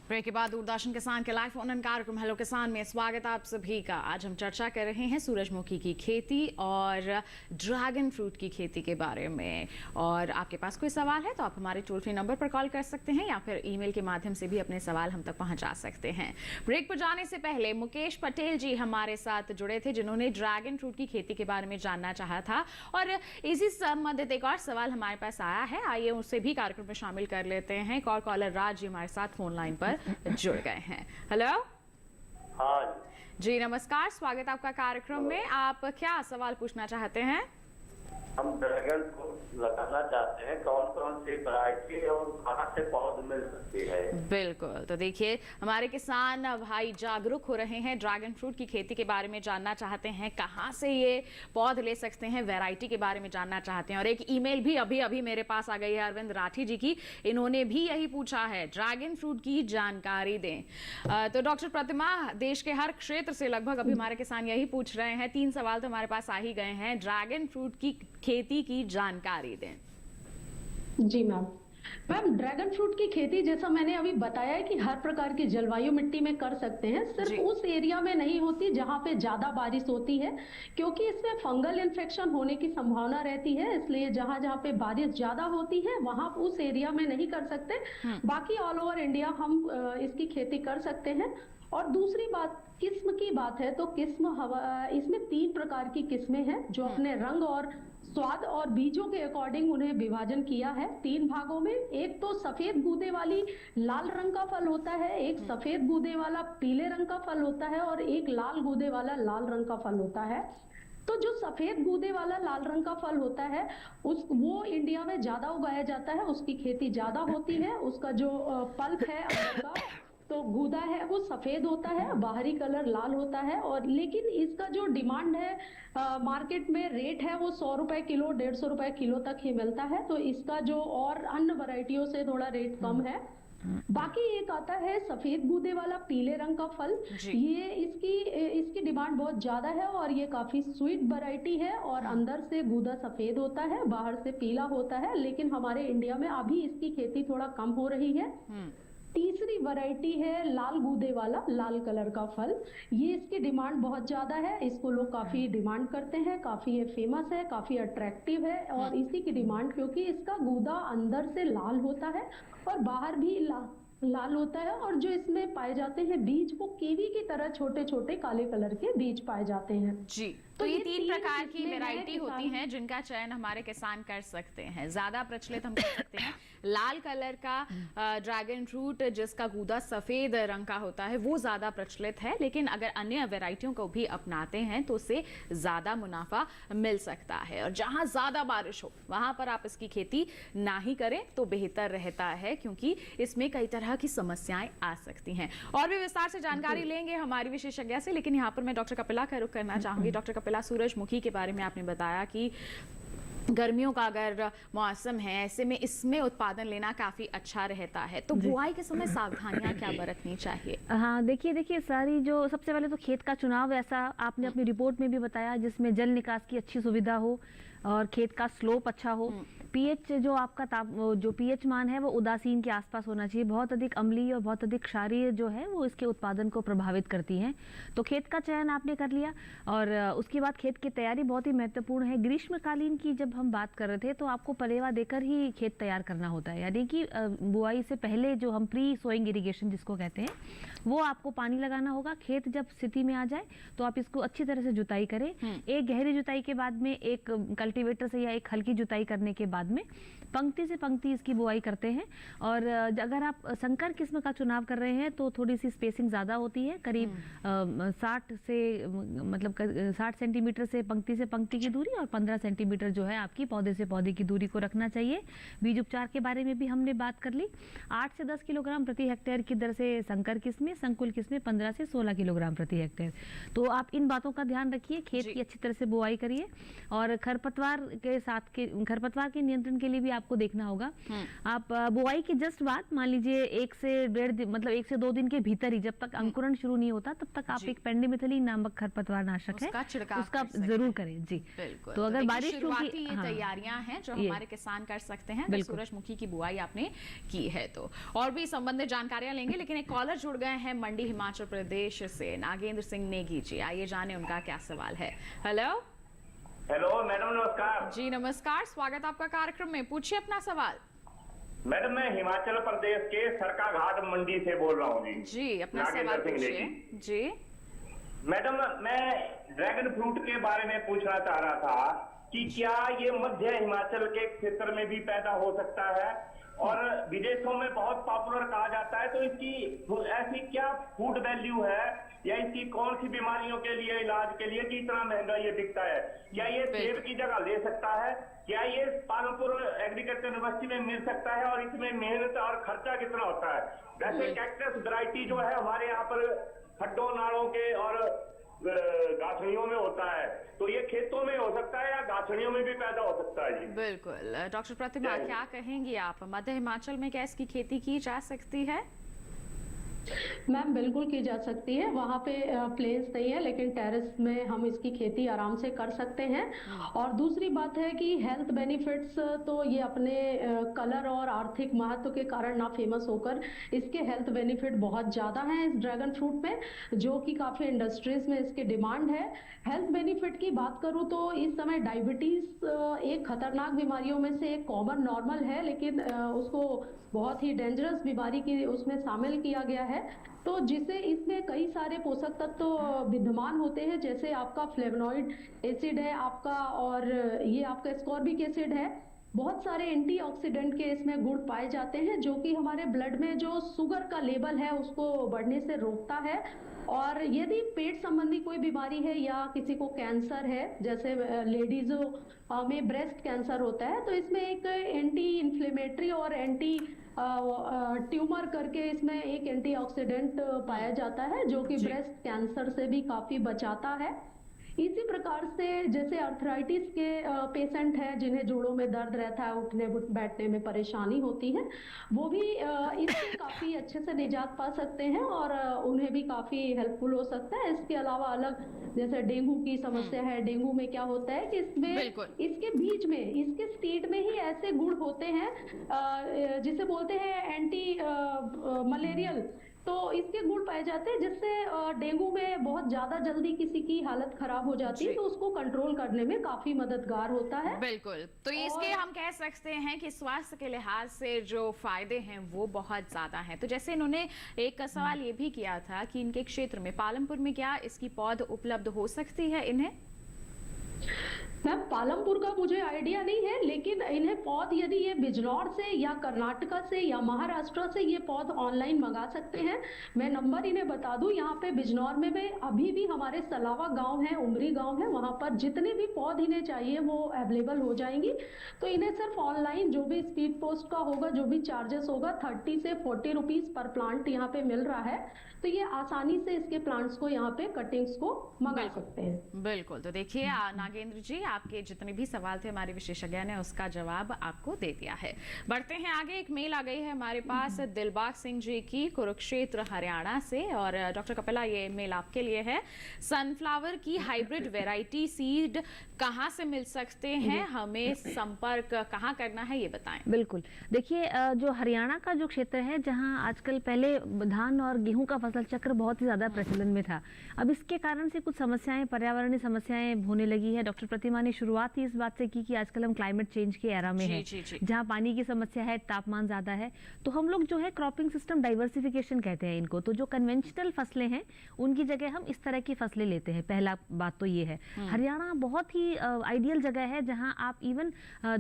ब्रेक के बाद दूरदर्शन किसान के लाइव फोन इन कार्यक्रम हेलो किसान में स्वागत आप सभी का। आज हम चर्चा कर रहे हैं सूरजमुखी की खेती और ड्रैगन फ्रूट की खेती के बारे में। और आपके पास कोई सवाल है तो आप हमारे टोल फ्री नंबर पर कॉल कर सकते हैं या फिर ईमेल के माध्यम से भी अपने सवाल हम तक पहुंचा सकते हैं। ब्रेक पर जाने से पहले मुकेश पटेल जी हमारे साथ जुड़े थे, जिन्होंने ड्रैगन फ्रूट की खेती के बारे में जानना चाहा था, और इसी संबंधित एक और सवाल हमारे पास आया है। आइए उसे भी कार्यक्रम में शामिल कर लेते हैं। एक और कॉलर राज जी हमारे साथ फोन लाइन पर जुड़ गए हैं। हेलो, हाँ जी नमस्कार, स्वागत आपका कार्यक्रम में। आप क्या सवाल पूछना चाहते हैं? हम ड्रैगन फ्रूट लगाना चाहते हैं, कौन कौन सी वैरायटी और कहाँ से पौध मिल सकती है? बिल्कुल, तो देखिए हमारे किसान भाई जागरूक हो रहे हैं, ड्रैगन फ्रूट की खेती के बारे में जानना चाहते हैं, कहाँ से ये पौध ले सकते हैं, वैरायटी के बारे में जानना चाहते हैं। और एक ईमेल भी अभी अभी मेरे पास आ गई है अरविंद राठी जी की, इन्होंने भी यही पूछा है, ड्रैगन फ्रूट की जानकारी दें। तो डॉक्टर प्रतिमा, देश के हर क्षेत्र से लगभग अभी हमारे किसान यही पूछ रहे हैं, 3 सवाल तो हमारे पास आ ही गए हैं, ड्रैगन फ्रूट की खेती की जानकारी दें। जी मैम, ड्रैगन फ्रूट की खेती जैसा मैंने अभी बताया है कि हर प्रकार की जलवायु मिट्टी में कर सकते हैं, सिर्फ उस एरिया में नहीं होती जहां पे ज्यादा बारिश होती है, क्योंकि इसमें फंगल इन्फेक्शन होने की संभावना रहती है। इसलिए जहां जहां पे बारिश ज्यादा होती है वहां उस एरिया में नहीं कर सकते। बाकी ऑल ओवर इंडिया हम इसकी खेती कर सकते हैं। और दूसरी बात किस्म की बात है, तो किस्म इसमें 3 प्रकार की किस्में हैं जो अपने रंग और स्वाद और बीजों के अकॉर्डिंग उन्हें विभाजन किया है 3 भागों में। एक तो सफेद गूदे वाली लाल रंग का फल होता है, एक सफेद गूदे वाला पीले रंग का फल होता है और एक लाल गूदे वाला लाल रंग का फल होता है। तो जो सफेद गूदे वाला लाल रंग का फल होता है वो इंडिया में ज्यादा उगाया जाता है, उसकी खेती ज्यादा होती है। उसका जो पल्प है अंदर का, तो गूदा है वो सफेद होता है, बाहरी कलर लाल होता है। और लेकिन इसका जो डिमांड है मार्केट में, रेट है वो 100 रुपए किलो, 150 रुपए किलो तक ही मिलता है। तो इसका जो और अन्य वैरायटियों से थोड़ा रेट कम है। बाकी एक आता है सफेद गूदे वाला पीले रंग का फल, ये इसकी डिमांड बहुत ज्यादा है और ये काफी स्वीट वैरायटी है और अंदर से गूदा सफेद होता है, बाहर से पीला होता है। लेकिन हमारे इंडिया में अभी इसकी खेती थोड़ा कम हो रही है। तीसरी वैरायटी है लाल गूदे वाला लाल कलर का फल, ये इसकी डिमांड बहुत ज्यादा है, इसको लोग काफी डिमांड करते हैं, काफी ये फेमस है, काफी अट्रैक्टिव है। और इसी की डिमांड क्योंकि इसका गूदा अंदर से लाल होता है और बाहर भी लाल होता है। और जो इसमें पाए जाते हैं बीज, वो कीवी की तरह छोटे छोटे काले कलर के बीज पाए जाते हैं। जी, तो ये 3 प्रकार की वैरायटी होती हैं जिनका चयन हमारे किसान कर सकते हैं। ज्यादा प्रचलित हम कह सकते हैं लाल कलर का ड्रैगन फ्रूट जिसका गूदा सफेद रंग का होता है वो ज्यादा प्रचलित है, लेकिन अगर अन्य वैरायटियों को भी अपनाते हैं तो उससे ज्यादा मुनाफा मिल सकता है। और जहां ज्यादा बारिश हो वहां पर आप इसकी खेती ना ही करें तो बेहतर रहता है, क्योंकि इसमें कई तरह की समस्याएं आ सकती हैं। और भी विस्तार से जानकारी लेंगे हमारी विशेषज्ञ से, लेकिन यहाँ पर मैं डॉक्टर कपिला का रुख करना चाहूंगी। डॉक्टर कपिला, सूरजमुखी के बारे में आपने बताया कि गर्मियों का अगर मौसम है, ऐसे में इसमें उत्पादन लेना काफी अच्छा रहता है, तो बुआई के समय सावधानियां क्या बरतनी चाहिए? हाँ, देखिए सारी जो सबसे पहले तो खेत का चुनाव ऐसा आपने अपनी रिपोर्ट में भी बताया जिसमें जल निकास की अच्छी सुविधा हो और खेत का स्लोप अच्छा हो। पीएच जो आपका जो पीएच मान है वो उदासीन के आसपास होना चाहिए। बहुत अधिक अम्लीय और बहुत अधिक क्षारीय जो है वो इसके उत्पादन को प्रभावित करती हैं। तो खेत का चयन आपने कर लिया और उसके बाद खेत की तैयारी बहुत ही महत्वपूर्ण है। ग्रीष्मकालीन की जब हम बात कर रहे थे तो आपको पलेवा देकर ही खेत तैयार करना होता है, यानी कि बुआई से पहले जो हम प्री सोइंग इरिगेशन जिसको कहते हैं वो आपको पानी लगाना होगा। खेत जब स्थिति में आ जाए तो आप इसको अच्छी तरह से जुताई करें। एक गहरी जुताई के बाद में एक कल्टीवेटर से या एक हल्की जुताई करने के बाद में पंक्ति से पंक्ति इसकी बुआई करते हैं। और अगर आप संकर किस्म का चुनाव कर रहे हैं तो थोड़ी सी स्पेसिंग ज़्यादा होती है, करीब 60 सेंटीमीटर से पंक्ति की दूरी और 15 सेंटीमीटर जो है आपकी पौधे से पौधे की दूरी को रखना चाहिए। बीज उपचार के बारे में भी हमने बात कर ली। 8 से 10 किलोग्राम प्रति हेक्टेयर की दर से संकर किस्में, संकुल किस्में 15 से 16 किलोग्राम प्रति हेक्टेयर। तो आप इन बातों का ध्यान रखिए, खेत की अच्छी तरह से बुआई करिए। और खरपतवार के नियंत्रण के लिए भी आपको देखना होगा। आप बुआई के जस्ट बाद मान लीजिए 1 से 2 दिन के भीतर ही, जब तक अंकुरण शुरू नहीं होता तब तक आप एक पेंडिमिथलिन नामक खरपतवार नाशक है उसका जरूर करें। जी, तो अगर बारिश शुरुआती तैयारियां हैं जो हमारे किसान कर सकते हैं, सूरजमुखी की बुआई आपने की है तो। और भी संबंधित जानकारियां लेंगे, लेकिन एक कॉलर जुड़ गए हैं मंडी हिमाचल प्रदेश से, नागेंद्र सिंह नेगी जी। आइए जाने उनका क्या सवाल है। हेलो मैडम, नमस्कार। जी नमस्कार, स्वागत आपका कार्यक्रम में, पूछिए अपना सवाल। मैडम, मैं हिमाचल प्रदेश के सरकाघाट मंडी से बोल रहा हूँ जी, अपना सवाल पूछिए। जी मैडम, मैं ड्रैगन फ्रूट के बारे में पूछना चाह रहा था कि क्या ये मध्य हिमाचल के क्षेत्र में भी पैदा हो सकता है? और विदेशों में बहुत पॉपुलर कहा जाता जाता है तो इसकी ऐसी क्या फूड वैल्यू है या इसकी कौन सी बीमारियों के लिए, इलाज के लिए कि इतना महंगा ये बिकता है? क्या ये सेब की जगह ले सकता है? क्या ये पालमपुर एग्रीकल्चर यूनिवर्सिटी में मिल सकता है? और इसमें मेहनत और खर्चा कितना होता है? वैसे कैक्टस वैरायटी जो है हमारे यहाँ पर खड्डों नालों के और गाछड़ियों में होता है, तो ये खेतों में हो सकता है या गाछड़ियों में भी पैदा हो सकता है जी? बिल्कुल। डॉक्टर प्रतिमा, क्या कहेंगी आप, मध्य हिमाचल में क्या इसकी खेती की जा सकती है? मैम बिल्कुल की जा सकती है। वहाँ पे प्लेस नहीं है, लेकिन टेरेस में हम इसकी खेती आराम से कर सकते हैं। और दूसरी बात है कि हेल्थ बेनिफिट्स तो ये अपने कलर और आर्थिक महत्व के कारण ना फेमस होकर इसके हेल्थ बेनिफिट बहुत ज़्यादा हैं इस ड्रैगन फ्रूट में, जो कि काफ़ी इंडस्ट्रीज में इसकी डिमांड है। हेल्थ बेनिफिट की बात करूँ तो इस समय डायबिटीज़ एक खतरनाक बीमारियों में से एक कॉमन नॉर्मल है, लेकिन उसको बहुत ही डेंजरस बीमारी की उसमें शामिल किया गया है। तो जिसे इसमें कई सारे पोषक तत्व विद्यमान होते हैं, जैसे आपका फ्लेवोनॉइड एसिड है आपका, और ये आपका एस्कॉर्बिक एसिड है। बहुत सारे एंटीऑक्सीडेंट के इसमें गुण पाए जाते हैं, जो कि हमारे ब्लड में जो शुगर का लेवल है उसको बढ़ने से रोकता है। और यदि पेट संबंधी कोई बीमारी है या किसी को कैंसर है, जैसे लेडीजों में ब्रेस्ट कैंसर होता है, तो इसमें एक एंटी इन्फ्लेमेटरी और एंटी ट्यूमर करके इसमें एक एंटीऑक्सीडेंट पाया जाता है, जो कि ब्रेस्ट कैंसर से भी काफी बचाता है। इसी प्रकार से जैसे अर्थराइटिस के पेशेंट हैं जिन्हें जोड़ों में दर्द रहता है, उठने बैठने में परेशानी होती है, वो भी इससे काफ़ी अच्छे से निजात पा सकते हैं और उन्हें भी काफ़ी हेल्पफुल हो सकता है। इसके अलावा अलग जैसे डेंगू की समस्या है, डेंगू में क्या होता है कि इसमें इसके बीज में, इसके सीड में ही ऐसे गुण होते हैं जिसे बोलते हैं एंटी मलेरियल, तो इसके गुण पाए जाते हैं जिससे डेंगू में बहुत ज्यादा जल्दी किसी की हालत खराब हो जाती है, तो उसको कंट्रोल करने में काफी मददगार होता है। बिल्कुल। तो इसके हम कह सकते हैं कि स्वास्थ्य के लिहाज से जो फायदे हैं वो बहुत ज्यादा हैं। तो जैसे इन्होंने एक सवाल ये भी किया था कि इनके क्षेत्र में पालमपुर में क्या इसकी पौध उपलब्ध हो सकती है इन्हें? मैम पालमपुर का मुझे आइडिया नहीं है, लेकिन इन्हें पौध यदि ये बिजनौर से या कर्नाटका से या महाराष्ट्र से ये पौध ऑनलाइन मंगा सकते हैं। मैं नंबर इन्हें बता दूं, यहाँ पे बिजनौर में भी अभी भी हमारे सलावा गांव है, उमरी गांव है, वहां पर जितने भी पौध इन्हें चाहिए वो अवेलेबल हो जाएंगी। तो इन्हें सिर्फ ऑनलाइन जो भी स्पीड पोस्ट का होगा, जो भी चार्जेस होगा, 30 से 40 रुपीज पर प्लांट यहाँ पे मिल रहा है, तो ये आसानी से इसके प्लांट्स को यहाँ पे कटिंग्स को मंगा सकते हैं। बिल्कुल। तो देखिए नागेंद्र जी, आपके जितने भी सवाल थे हमारे विशेषज्ञ ने उसका जवाब आपको दे दिया है। बढ़ते हैं आगे। एक मेल आ गई है हमारे पास दिलबाग सिंह जी की, कुरुक्षेत्र हरियाणा से, और डॉक्टर कपिला ये मेल आपके लिए है। सनफ्लावर की हाइब्रिड वेराइटी सीड कहाँ से मिल सकते हैं, हमें संपर्क कहाँ करना है, ये बताएं। बिल्कुल। देखिए जो हरियाणा का जो क्षेत्र है, जहाँ आजकल पहले धान और गेहूं का फसल चक्र बहुत ही ज्यादा प्रचलन में था, अब इसके कारण से कुछ समस्याएं, पर्यावरणीय समस्याएं होने लगी है। डॉक्टर प्रतिमा ने शुरुआत ही इस बात से की कि आजकल हम क्लाइमेट चेंज के एरा में हैं, जहाँ पानी की समस्या है, तापमान ज्यादा है, तो हम लोग जो है क्रॉपिंग सिस्टम डाइवर्सिफिकेशन कहते हैं इनको। तो जो कन्वेंशनल फसलें हैं उनकी जगह हम इस तरह की फसलें लेते हैं। पहला बात तो ये है। हरियाणा बहुत ही आइडियल जगह है जहाँ आप इवन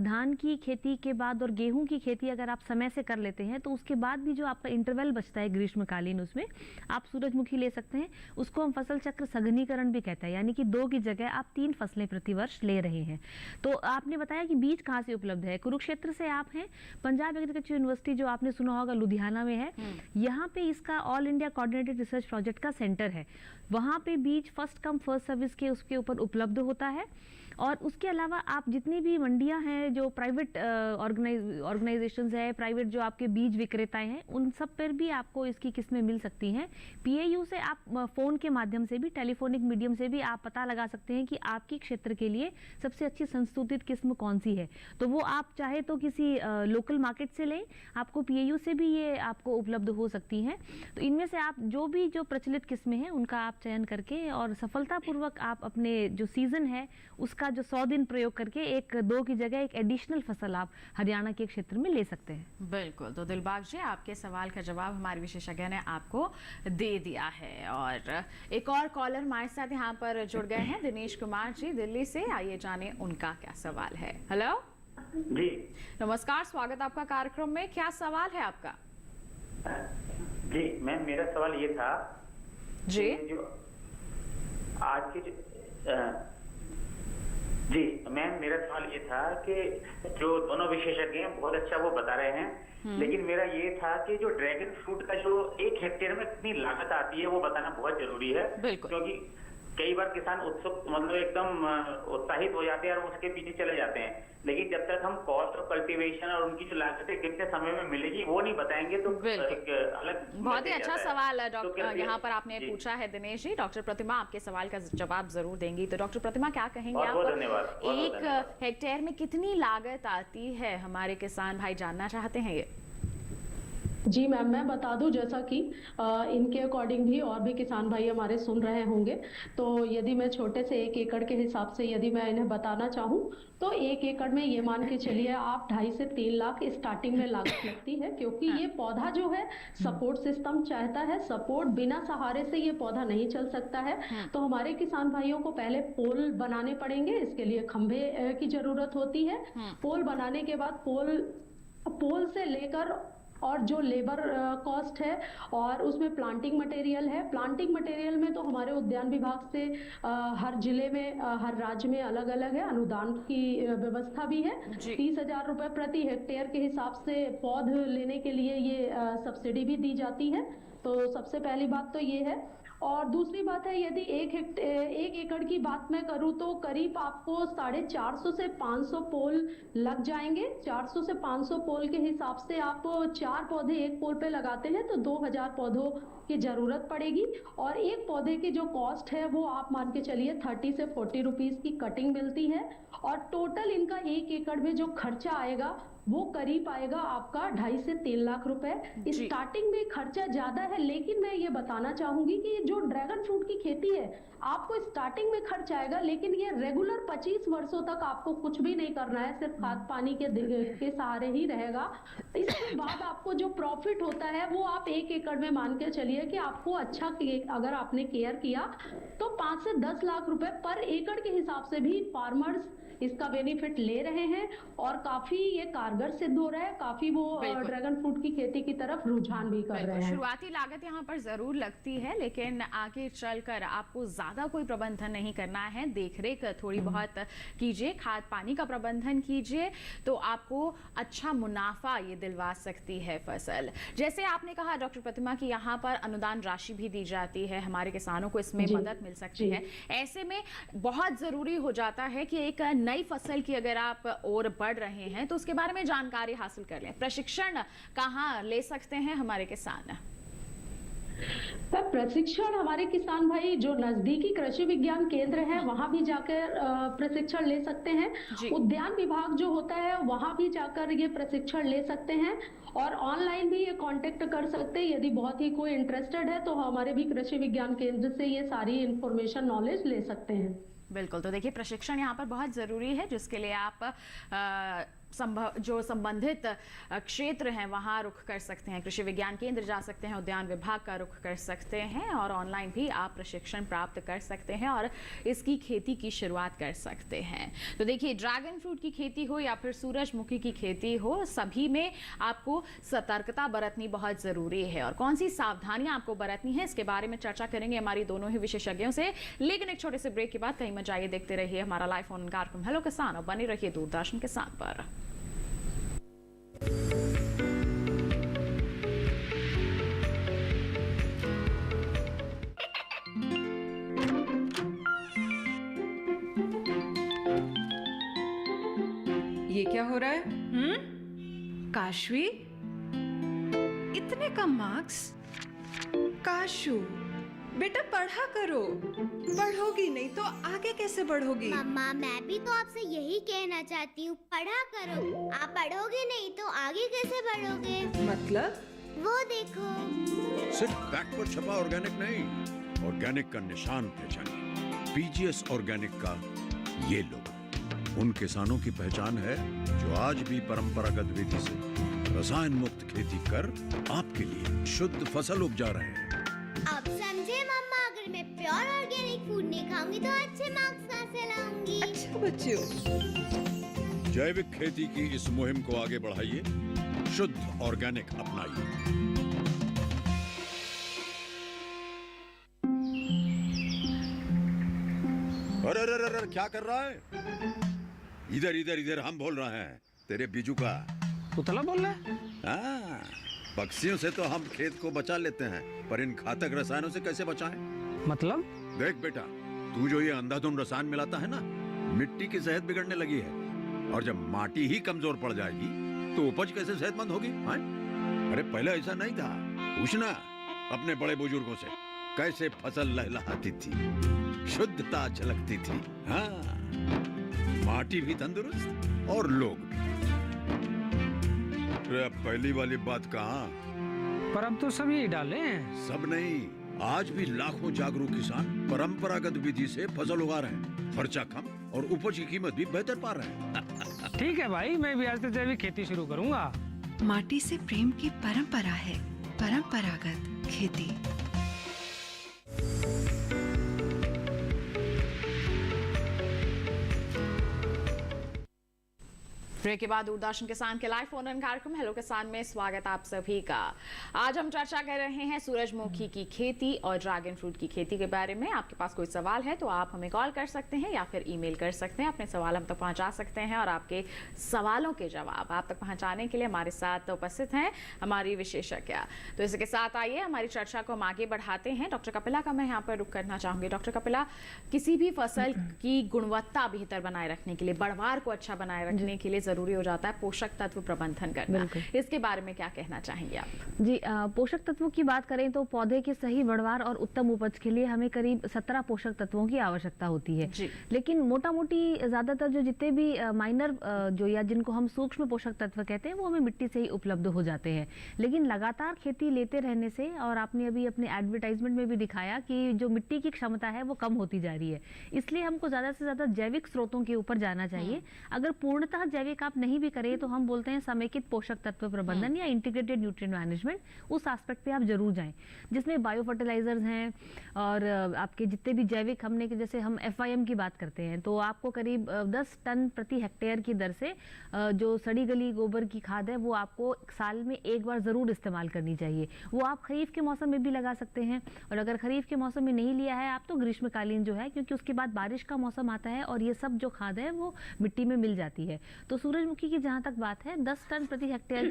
धान की खेती के बाद और गेहूं की खेती अगर आप समय से कर लेते हैं, तो उसके बाद भी जो आपका इंटरवल बचता है ग्रीष्मकालीन, उसमें आप सूरजमुखी ले सकते हैं। उसको हम फसल चक्र सघनीकरण भी कहते हैं, यानी कि 2 की जगह आप 3 फसलें प्रतिवर्ष ले रहे हैं। तो आपने बताया कि बीज कहाँ से उपलब्ध है। कुरुक्षेत्र से आप हैं, पंजाब एग्रीकल्चर यूनिवर्सिटी जो आपने सुना होगा लुधियाना में है, यहाँ पे इसका all India coordinated research project का सेंटर है। वहाँ पे बीज फर्स्ट कम फर्स्ट सर्विस के उसके ऊपर उपलब्ध होता है। और उसके अलावा आप जितनी भी मंडियां हैं, जो प्राइवेट ऑर्गेनाइजेशंस है, प्राइवेट जो आपके बीज विक्रेताएं हैं, उन सब पर भी आपको इसकी किस्में मिल सकती हैं। पीएयू से आप फोन के माध्यम से भी, टेलीफोनिक मीडियम से भी आप पता लगा सकते हैं कि आपके क्षेत्र के लिए सबसे अच्छी संस्तुतित किस्म कौन सी है। तो वो आप चाहे तो किसी लोकल मार्केट से लें, आपको पीएयू से भी ये आपको उपलब्ध हो सकती हैं। तो इनमें से आप जो प्रचलित किस्में हैं उनका आप चयन करके और सफलतापूर्वक आप अपने जो सीजन है उसका जो 100 दिन प्रयोग करके 1-2 की जगह एक एडिशनल फसल आप हरियाणा के क्षेत्र में ले सकते हैं। बिल्कुल। तो दिलबाग जी, आपके सवाल का जवाब हमारे विशेषज्ञ ने आपको दे दिया है। और एक और कॉलर हमारे साथ यहाँ पर जुड़ गए हैं, दिनेश कुमार जी दिल्ली से। आइए जाने उनका क्या सवाल है। हेलो जी, नमस्कार, स्वागत आपका कार्यक्रम में। क्या सवाल है आपका? जी मैम, मेरा सवाल ये था जी, जो आज के जी मैम, मेरा सवाल ये था कि जो दोनों विशेषज्ञ हैं बहुत अच्छा वो बता रहे हैं, लेकिन मेरा ये था कि जो ड्रैगन फ्रूट का जो 1 हेक्टेयर में कितनी लागत आती है वो बताना बहुत जरूरी है, क्योंकि कई बार किसान उत्सुक मतलब एकदम उत्साहित हो जाते हैं और उसके पीछे चले जाते हैं, लेकिन जब तक हम कॉस्ट ऑफ कल्टीवेशन और उनकी जो लागतें कितने समय में मिलेगी वो नहीं बताएंगे तो एक अलग बहुत ही अच्छा सवाल डॉक्टर यहाँ पर आपने पूछा है दिनेश जी। डॉक्टर प्रतिमा आपके सवाल का जवाब जरूर देंगी। तो डॉक्टर प्रतिमा क्या कहेंगे आप, 1 हेक्टेयर में कितनी लागत आती है, हमारे किसान भाई जानना चाहते हैं ये। जी मैम, मैं बता दूं, जैसा कि इनके अकॉर्डिंग भी और भी किसान भाई हमारे सुन रहे होंगे, तो यदि मैं छोटे से 1 एकड़ के हिसाब से यदि मैं इन्हें बताना चाहूं तो 1 एकड़ में ये मान के चलिए आप 2.5 से 3 लाख स्टार्टिंग में लागत लगती है, क्योंकि ये पौधा जो है सपोर्ट सिस्टम चाहता है, सपोर्ट बिना सहारे से ये पौधा नहीं चल सकता है। तो हमारे किसान भाइयों को पहले पोल बनाने पड़ेंगे, इसके लिए खंभे की जरूरत होती है। पोल बनाने के बाद पोल से लेकर और जो लेबर कॉस्ट है और उसमें प्लांटिंग मटेरियल है। प्लांटिंग मटेरियल में तो हमारे उद्यान विभाग से हर जिले में हर राज्य में अलग अलग है, अनुदान की व्यवस्था भी है। 30,000 रुपए प्रति हेक्टेयर के हिसाब से पौध लेने के लिए ये सब्सिडी भी दी जाती है। तो सबसे पहली बात तो ये है। और दूसरी बात है, यदि 1 एकड़ की बात मैं करूं तो करीब आपको 450 से 500 पोल लग जाएंगे। 400 से 500 पोल के हिसाब से आप 4 पौधे एक पोल पे लगाते हैं तो 2000 पौधों की जरूरत पड़ेगी। और एक पौधे की जो कॉस्ट है वो आप मान के चलिए 30 से 40 रुपीज की कटिंग मिलती है। और टोटल इनका 1 एकड़ में जो खर्चा आएगा वो करीब आएगा आपका 2.5 से 3 लाख रुपए। स्टार्टिंग में खर्चा ज्यादा है, लेकिन मैं ये बताना चाहूंगी कि जो ड्रैगन फ्रूट की खेती है आपको स्टार्टिंग में खर्च आएगा, लेकिन ये रेगुलर 25 वर्षों तक आपको कुछ भी नहीं करना है, सिर्फ खाद पानी के सहारे ही रहेगा। इसके बाद आपको जो प्रॉफिट होता है वो आप 1 एकड़ में मान के चलिए कि आपको अच्छा अगर आपने केयर किया तो 5 से 10 लाख रुपए पर एकड़ के हिसाब से भी फार्मर्स इसका बेनिफिट ले रहे हैं और काफी ये कारगर सिद्ध हो रहा है। काफी वो ड्रैगन फ्रूट की खेती की तरफ रुझान भी कर रहे हैं। शुरुआती लागत यहाँ पर जरूर लगती है, लेकिन आगे चलकर आपको ज्यादा कोई प्रबंधन नहीं करना है, देखरेख थोड़ी बहुत कीजिए, खाद पानी का प्रबंधन कीजिए, तो आपको अच्छा मुनाफा ये दिलवा सकती है फसल। जैसे आपने कहा डॉक्टर प्रतिमा की यहाँ पर अनुदान राशि भी दी जाती है, हमारे किसानों को इसमें मदद मिल सकती है। ऐसे में बहुत जरूरी हो जाता है कि एक नई फसल की अगर आप और बढ़ रहे हैं तो उसके बारे में जानकारी हासिल कर लें। प्रशिक्षण कहाँ ले सकते हैं हमारे किसान? प्रशिक्षण हमारे किसान भाई जो नजदीकी कृषि विज्ञान केंद्र है वहां भी जाकर प्रशिक्षण ले सकते हैं। उद्यान विभाग जो होता है वहां भी जाकर ये प्रशिक्षण ले सकते हैं और ऑनलाइन भी ये कांटेक्ट कर सकते हैं। यदि बहुत ही कोई इंटरेस्टेड है तो हमारे भी कृषि विज्ञान केंद्र से ये सारी इंफॉर्मेशन नॉलेज ले सकते हैं। बिल्कुल, तो देखिए प्रशिक्षण यहाँ पर बहुत ज़रूरी है, जिसके लिए आप जो संबंधित क्षेत्र हैं वहाँ रुख कर सकते हैं, कृषि विज्ञान केंद्र जा सकते हैं, उद्यान विभाग का रुख कर सकते हैं और ऑनलाइन भी आप प्रशिक्षण प्राप्त कर सकते हैं और इसकी खेती की शुरुआत कर सकते हैं। तो देखिए ड्रैगन फ्रूट की खेती हो या फिर सूरजमुखी की खेती हो, सभी में आपको सतर्कता बरतनी बहुत ज़रूरी है और कौन सी सावधानियां आपको बरतनी है इसके बारे में चर्चा करेंगे हमारी दोनों ही विशेषज्ञों से। लेकिन एक छोटे से ब्रेक के बाद कहीं मत जाइए, देखते रहिए हमारा लाइव फोन कार्यक्रम हेलो किसान और बने रहिए दूरदर्शन किसान पर। ये क्या हो रहा है? काशवी, इतने कम मार्क्स? काशू बेटा पढ़ा करो, पढ़ोगी नहीं तो आगे कैसे बढ़ोगी? मम्मा मैं भी तो आपसे यही कहना चाहती हूँ, पढ़ा करो। आप पढ़ोगे नहीं तो आगे कैसे बढ़ोगे? मतलब? वो देखो, सिर्फ बैक पर छपा ऑर्गेनिक नहीं, ऑर्गेनिक का निशान पहचानिए। पीजीएस ऑर्गेनिक का ये लोगो उन किसानों की पहचान है जो आज भी परंपरागत विधि से रसायन मुक्त खेती कर आपके लिए शुद्ध फसल उपजा रहे हैं। अब समझे मम्मा, अगर मैं प्योर ऑर्गेनिक फूड नहीं खाऊंगी तो अच्छे मार्क्स कहाँ से लाऊंगी? अच्छा बच्चों, जैविक खेती की इस मुहिम को आगे बढ़ाइए, शुद्ध ऑर्गेनिक अपनाइए। अरे अरे अरे क्या कर रहा है? इधर इधर इधर, हम बोल रहे हैं तेरे बीजू का। पुतला बोल रहा है? हाँ, पक्षियों से तो हम खेत को बचा लेते हैं, पर इन घातक रसायनों से कैसे बचाएं? मतलब? देख बेटा, तू जो ये अंधाधुंध रसायन मिलाता है ना, मिट्टी की सेहत बिगड़ने लगी है। और जब माटी ही कमजोर पड़ जाएगी तो उपज कैसे सेहतमंद होगी? अरे पहले ऐसा नहीं था। पूछना अपने बड़े बुजुर्गों से, कैसे फसल लहलहाती थी, शुद्धता झलकती थी। हाँ, माटी भी तंदुरुस्त और लोग भी। पहली वाली बात कहाँ? पर अब तो सब यही डाले हैं। सब नहीं, आज भी लाखों जागरूक किसान परंपरागत विधि से फसल उगा रहे हैं। खर्चा कम और उपज की कीमत भी बेहतर पा रहे हैं। ठीक है भाई, मैं भी आज से जैविक खेती शुरू करूंगा। माटी से प्रेम की परंपरा है परंपरागत खेती। ब्रेक के बाद दूरदर्शन किसान के लाइव फोन इन कार्यक्रम हेलो किसान में स्वागत आप सभी का। आज हम चर्चा कर रहे हैं सूरजमुखी की खेती और ड्रैगन फ्रूट की खेती के बारे में। आपके पास कोई सवाल है तो आप हमें कॉल कर सकते हैं या फिर ईमेल कर सकते हैं, अपने सवाल हम तक पहुंचा सकते हैं। और आपके सवालों के जवाब आप तक पहुंचाने के लिए हमारे साथ उपस्थित हैं हमारी विशेषज्ञ। तो इसके साथ आइए हमारी चर्चा को हम आगे बढ़ाते हैं। डॉक्टर कपिला का मैं यहाँ पर रुक करना चाहूंगी। डॉक्टर कपिला, किसी भी फसल की गुणवत्ता बेहतर बनाए रखने के लिए, बढ़वार को अच्छा बनाए रखने के लिए जरूरी हो जाता है पोषक तत्व प्रबंधन करना। इसके बारे में क्या कहना चाहेंगे आप? जी, पोषक तत्वों की बात करें तो पौधे के सही बढ़वार और उत्तम उपज के लिए हमें करीब 17 पोषक तत्वों की आवश्यकता होती है। लेकिन मोटा मोटी ज्यादातर जो जितने भी माइनर जो या जिनको हम सूक्ष्म पोषक तत्व कहते हैं वो हमें मिट्टी से ही उपलब्ध हो जाते हैं। लेकिन लगातार खेती लेते रहने से, और आपने अभी अपने एडवर्टाइजमेंट में भी दिखाया कि जो मिट्टी की क्षमता है वो कम होती जा रही है, इसलिए हमको ज्यादा से ज्यादा जैविक स्रोतों के ऊपर जाना चाहिए। अगर पूर्णतः जैविक आप नहीं भी करें तो हम बोलते हैं समेकित पोषक तत्व प्रबंधन या इंटीग्रेटेड न्यूट्रिएंट मैनेजमेंट, उस एस्पेक्ट पे आप जरूर जाएं, जिसमें बायो फर्टिलाइजर्स हैं और आपके जितने भी जैविक, हमने जैसे हम FIM की बात करते हैं तो आपको करीब 10 टन प्रति हेक्टेयर की दर से जो सड़ी गली गोबर की खाद है वो आपको साल में एक बार जरूर इस्तेमाल करनी चाहिए। वो आप खरीफ के मौसम में भी लगा सकते हैं, और अगर खरीफ के मौसम में नहीं लिया है आप तो ग्रीष्मकालीन जो है, क्योंकि उसके बाद बारिश का मौसम आता है और ये सब जो खाद है वो मिट्टी में मिल जाती है। तो सूरजमुखी की जहाँ तक बात है, 10 टन प्रति हेक्टेयर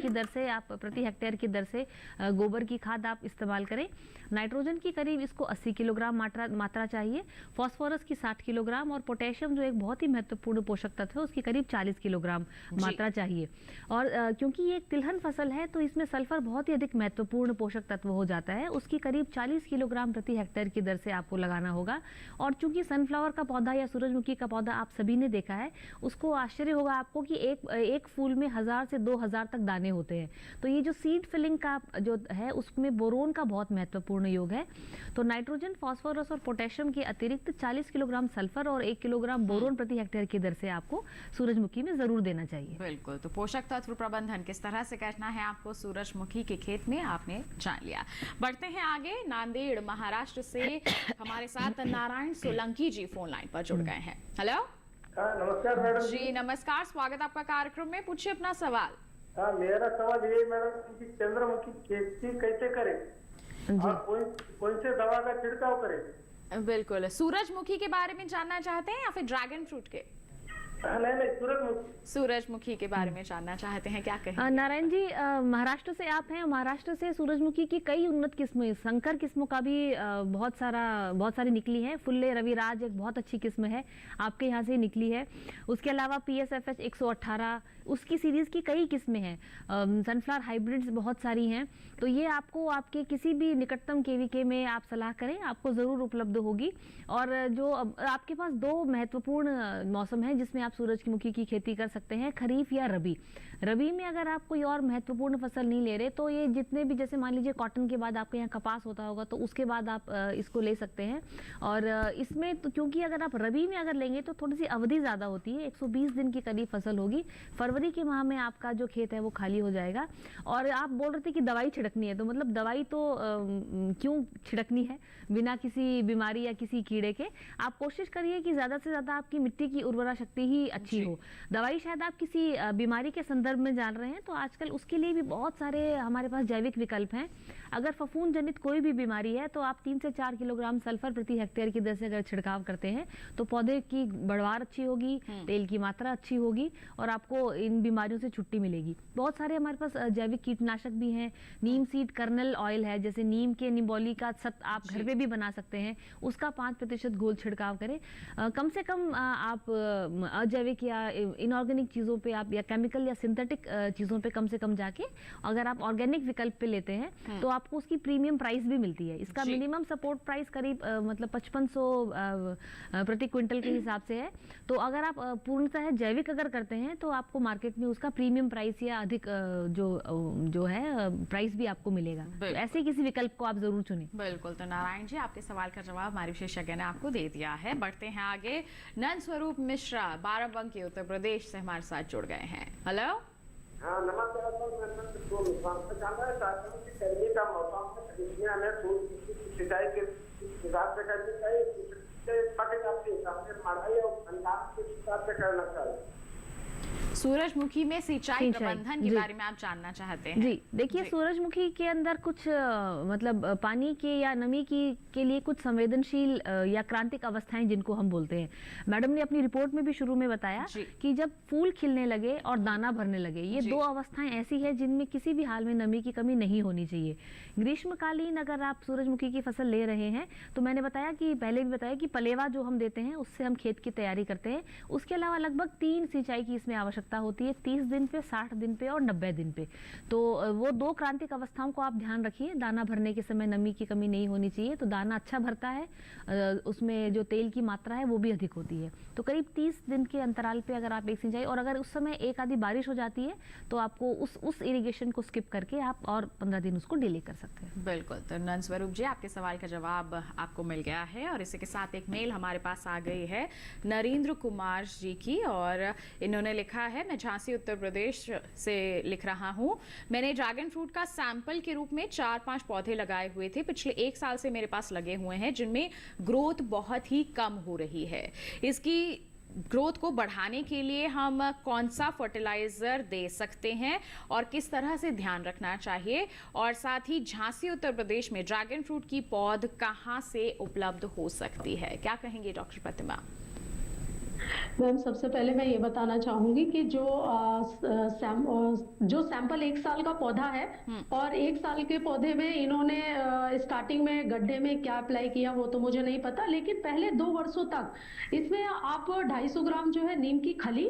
की दर से गोबर की खाद आप इस्तेमाल करें। नाइट्रोजन की करीब इसको 80 किलोग्राम मात्रा चाहिए, फॉस्फोरस की 60 किलोग्राम और पोटेशियम जो एक बहुत ही महत्वपूर्ण पोषक तत्व है उसकी करीब 40 किलोग्राम मात्रा चाहिए। और क्योंकि ये एक तिलहन फसल है तो इसमें सल्फर बहुत ही अधिक महत्वपूर्ण पोषक तत्व हो जाता है, उसकी करीब 40 किलोग्राम प्रति हेक्टेयर की दर से आपको लगाना होगा। और चूंकि सनफ्लावर का पौधा या सूरजमुखी का पौधा आप सभी ने देखा है, उसको आश्चर्य होगा आपको कि एक फूल में 1000 से 2000 तक दाने होते हैं। तो ये जो सीड फिलिंग का जो है उसमें बोरोन का बहुत महत्वपूर्ण योग है। तो नाइट्रोजन, फास्फोरस और पोटेशियम के अतिरिक्त 40 किलोग्राम सल्फर और 1 किलोग्राम बोरोन प्रति हेक्टेयर की दर से आपको सूरजमुखी में जरूर देना चाहिए। बिल्कुल, तो पोषक तत्व प्रबंधन किस तरह से करना है आपको सूरजमुखी के खेत में आपने जान लिया। बढ़ते हैं आगे। नांदेड़ महाराष्ट्र से हमारे साथ नारायण सोलंकी जी फोन लाइन पर जुड़ गए हैं। हेलो, नमस्कार मैडम जी। नमस्कार, स्वागत आपका कार्यक्रम में। पूछिए अपना सवाल। हाँ, मेरा सवाल ये मैडम कि चंद्रमुखी खेती कैसे करें और कौन से दवा का छिड़काव करें? बिल्कुल, सूरजमुखी के बारे में जानना चाहते हैं या फिर ड्रैगन फ्रूट के? नहीं, सूरजमुखी के बारे में जानना चाहते हैं, क्या कहें? नारायण जी, महाराष्ट्र से आप हैं। महाराष्ट्र से सूरजमुखी की कई उन्नत किस्में, संकर किस्मों का भी बहुत सारी निकली है। फुल्ले रविराज एक बहुत अच्छी किस्म है, आपके यहाँ से निकली है। उसके अलावा PSFH 118 उसकी सीरीज की कई किस्में हैं। सनफ्लावर हाइब्रिड्स बहुत सारी हैं। तो ये आपको आपके किसी भी निकटतम KVK में आप सलाह करें, आपको ज़रूर उपलब्ध होगी। और जो आपके पास 2 महत्वपूर्ण मौसम हैं जिसमें आप सूरजमुखी की खेती कर सकते हैं, खरीफ या रबी। रबी में अगर आप कोई और महत्वपूर्ण फसल नहीं ले रहे तो ये जितने भी, जैसे मान लीजिए कॉटन के बाद आपके यहाँ कपास होता होगा तो उसके बाद आप इसको ले सकते हैं। और इसमें तो क्योंकि अगर आप रबी में अगर लेंगे तो थोड़ी सी अवधि ज़्यादा होती है, 120 दिन की करीब फसल होगी। फरवरी फरवरी के माह में आपका जो खेत है वो खाली हो जाएगा। और आप बोल रहे थे कि दवाई छिड़कनी है, तो मतलब दवाई तो क्यों छिड़कनी है बिना किसी बीमारी या किसी कीड़े के? आप कोशिश करिए कि ज़्यादा से ज़्यादा आपकी मिट्टी की उर्वरा शक्ति ही अच्छी हो। दवाई शायद आप किसी बीमारी के संदर्भ में जान रहे हैं, तो आजकल उसके लिए भी बहुत सारे हमारे पास जैविक विकल्प हैं। अगर फफूंद जनित कोई भी बीमारी है तो आप 3 से 4 किलोग्राम सल्फर प्रति हेक्टेयर की दर से अगर छिड़काव करते हैं तो पौधे की बढ़वार अच्छी होगी, तेल की मात्रा अच्छी होगी और आपको इन बीमारियों से छुट्टी मिलेगी। बहुत सारे हमारे पास जैविक कीटनाशक भी हैं। नीम सीड कर्नल ऑयल है, जैसे नीम के निबोली का सत आप घर पे भी बना सकते हैं, उसका 5% घोल छिड़काव करें। कम से कम आप अजैविक या इनऑर्गेनिक चीज़ों पे आप या केमिकल या सिंथेटिक चीज़ों पे कम से कम जाके अगर आप ऑर्गेनिक विकल्प पे लेते हैं तो आपको उसकी प्रीमियम प्राइस भी मिलती है। इसका मिनिमम सपोर्ट प्राइस करीब मतलब 5500 प्रति क्विंटल के हिसाब से है। तो अगर आप पूर्णतः जैविक अगर करते हैं तो आपको मार्केट में उसका प्रीमियम प्राइस या अधिक जो है प्राइस भी आपको मिलेगा। तो ऐसे किसी विकल्प को आप जरूर चुनें। बिल्कुल। तो नारायण जी, आपके सवाल का जवाब हमारे विशेषज्ञ ने आपको दे दिया है। बढ़ते हैं आगे। नंद स्वरूप मिश्रा बाराबंकी उत्तर प्रदेश से हमारे साथ जुड़ गए हैं। हेलो। हाँ नमस्ते। गर्मी का मौसम हमें सिंचाई के हिसाब से करनी चाहिए, पट जाती है मढ़ाई और भंडारण के हिसाब से करना चाहिए। सूरजमुखी में सिंचाई प्रबंधन के बारे में आप जानना चाहते हैं? जी देखिए, सूरजमुखी के अंदर कुछ मतलब पानी के या नमी के लिए कुछ संवेदनशील या क्रांतिक अवस्थाएं जिनको हम बोलते हैं। मैडम ने अपनी रिपोर्ट में भी शुरू में बताया कि जब फूल खिलने लगे और दाना भरने लगे, ये 2 अवस्थाएं ऐसी है जिनमें किसी भी हाल में नमी की कमी नहीं होनी चाहिए। ग्रीष्मकालीन अगर आप सूरजमुखी की फसल ले रहे हैं तो मैंने बताया कि पहले भी बताया कि पलेवा जो हम देते हैं उससे हम खेत की तैयारी करते हैं। उसके अलावा लगभग 3 सिंचाई की इसमें आवश्यकता होती है, 30 दिन पे, 60 दिन पे और 90 दिन पे। तो वो 2 क्रांतिक अवस्थाओं को आप ध्यान रखिए। दाना भरने के समय नमी की कमी नहीं होनी चाहिए, तो दाना अच्छा भरता है, उसमें जो तेल की मात्रा है वो भी अधिक होती है। तो करीब 30 दिन के अंतराल पे अगर आप एक सिंचाई, और अगर उस समय एक आधी बारिश हो जाती है तो आपको उस इरिगेशन को स्किप करके आप और 15 दिन उसको डिले कर सकते हैं। बिल्कुल। तो नंद स्वरूप जी, आपके सवाल का जवाब आपको मिल गया है। और इसी के साथ एक मेल हमारे पास आ गई है नरेंद्र कुमार जी की, और इन्होंने लिखा है, मैं झांसी उत्तर प्रदेश से लिख रहा हूं। मैंने ड्रैगन फ्रूट का सैंपल के रूप में 4-5 पौधे लगाए हुए थे। पिछले 1 साल से मेरे पास लगे हुए हैं, जिनमें ग्रोथ बहुत ही कम हो रही है। इसकी ग्रोथ को बढ़ाने के लिए हम कौन सा फर्टिलाइजर दे सकते हैं और किस तरह से ध्यान रखना चाहिए? और साथ ही झांसी उत्तर प्रदेश में ड्रैगन फ्रूट की पौध कहां से उपलब्ध हो सकती है? क्या कहेंगे डॉक्टर प्रतिमा? मैम सबसे पहले मैं ये बताना चाहूंगी कि जो सैंपल 1 साल का पौधा है और 1 साल के पौधे में इन्होंने स्टार्टिंग में गड्ढे में क्या अप्लाई किया वो तो मुझे नहीं पता, लेकिन पहले 2 वर्षों तक इसमें आप 250 ग्राम जो है नीम की खली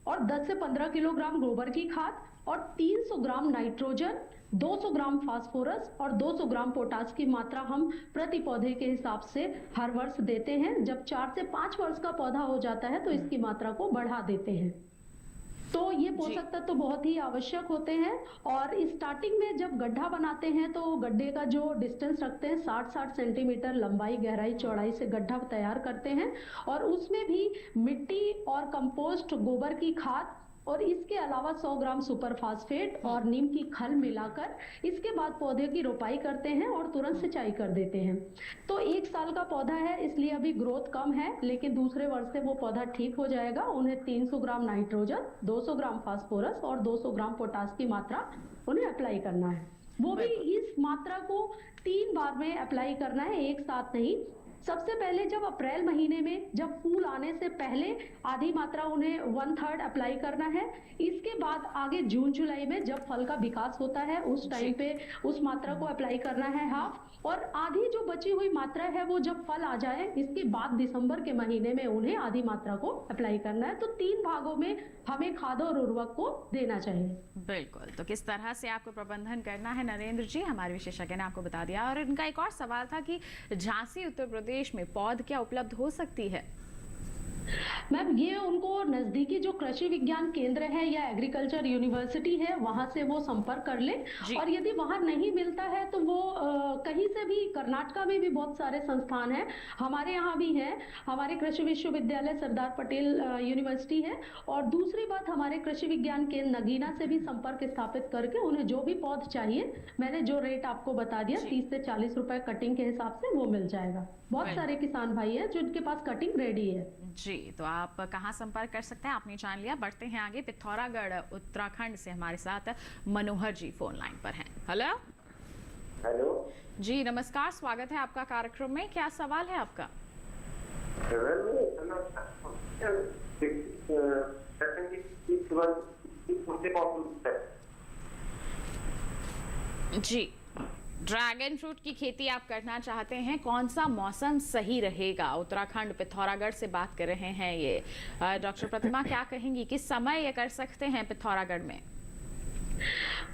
और 10 से 15 किलोग्राम गोबर की खाद और 300 ग्राम नाइट्रोजन, 200 ग्राम फास्फोरस और 200 ग्राम पोटास की मात्रा हम प्रति पौधे के हिसाब से हर वर्ष देते हैं। जब 4 से 5 वर्ष का पौधा हो जाता है तो इसकी मात्रा को बढ़ा देते हैं। तो ये पोषक तत्व तो बहुत ही आवश्यक होते हैं। और स्टार्टिंग में जब गड्ढा बनाते हैं तो गड्ढे का जो डिस्टेंस रखते हैं 60-60 सेंटीमीटर लंबाई, गहराई, चौड़ाई से गड्ढा तैयार करते हैं और उसमें भी मिट्टी और कंपोस्ट, गोबर की खाद और इसके अलावा 100 ग्राम सुपर फास्फेट और नीम की खल मिलाकर इसके बाद पौधे की रोपाई करते हैं और तुरंत सिंचाई कर देते हैं। तो 1 साल का पौधा है इसलिए अभी ग्रोथ कम है, लेकिन दूसरे वर्ष से वो पौधा ठीक हो जाएगा। उन्हें 300 ग्राम नाइट्रोजन, 200 ग्राम फास्फोरस और 200 ग्राम पोटास की मात्रा उन्हें अप्लाई करना है। वो भी इस मात्रा को 3 बार में अप्लाई करना है, एक साथ नहीं। सबसे पहले जब अप्रैल महीने में जब फूल आने से पहले आधी मात्रा उन्हें 1/3 अप्लाई करना है। इसके बाद आगे जून जुलाई में जब फल का विकास होता है उस टाइम पे उस मात्रा को अप्लाई करना है हाफ, और आधी जो बची हुई मात्रा है वो जब फल आ जाए इसके बाद दिसंबर के महीने में उन्हें आधी मात्रा को अप्लाई करना है। तो 3 भागों में हमें खाद और उर्वरक को देना चाहिए। बिल्कुल। तो किस तरह से आपको प्रबंधन करना है नरेंद्र जी, हमारे विशेषज्ञ ने आपको बता दिया। और इनका एक और सवाल था कि झांसी उत्तर प्रदेश में पौध क्या उपलब्ध हो सकती है? मैम ये उनको नजदीकी जो कृषि विज्ञान केंद्र है या एग्रीकल्चर यूनिवर्सिटी है वहां से वो संपर्क कर ले, और यदि वहां नहीं मिलता है तो वो कहीं से भी, कर्नाटका में भी बहुत सारे संस्थान हैं, हमारे यहाँ भी है, हमारे कृषि विश्वविद्यालय सरदार पटेल यूनिवर्सिटी है, और दूसरी बात हमारे कृषि विज्ञान केंद्र नगीना से भी संपर्क स्थापित करके उन्हें जो भी पौध चाहिए, मैंने जो रेट आपको बता दिया 30 से 40 रुपए कटिंग के हिसाब से वो मिल जाएगा। बहुत सारे किसान भाई हैं जिनके पास कटिंग रेडी है। जी, तो आप कहाँ संपर्क कर सकते हैं आपने जान लिया। बढ़ते हैं आगे, पिथौरागढ़ उत्तराखंड से हमारे साथ मनोहर जी फोन लाइन पर हैं। हेलो हेलो जी, नमस्कार, स्वागत है आपका कार्यक्रम में। क्या सवाल है आपका? जी, ड्रैगन फ्रूट की खेती आप करना चाहते हैं, कौन सा मौसम सही रहेगा? उत्तराखंड पिथौरागढ़ से बात कर रहे हैं ये डॉक्टर प्रतिमा, क्या कहेंगी, किस समय ये कर सकते हैं पिथौरागढ़ में?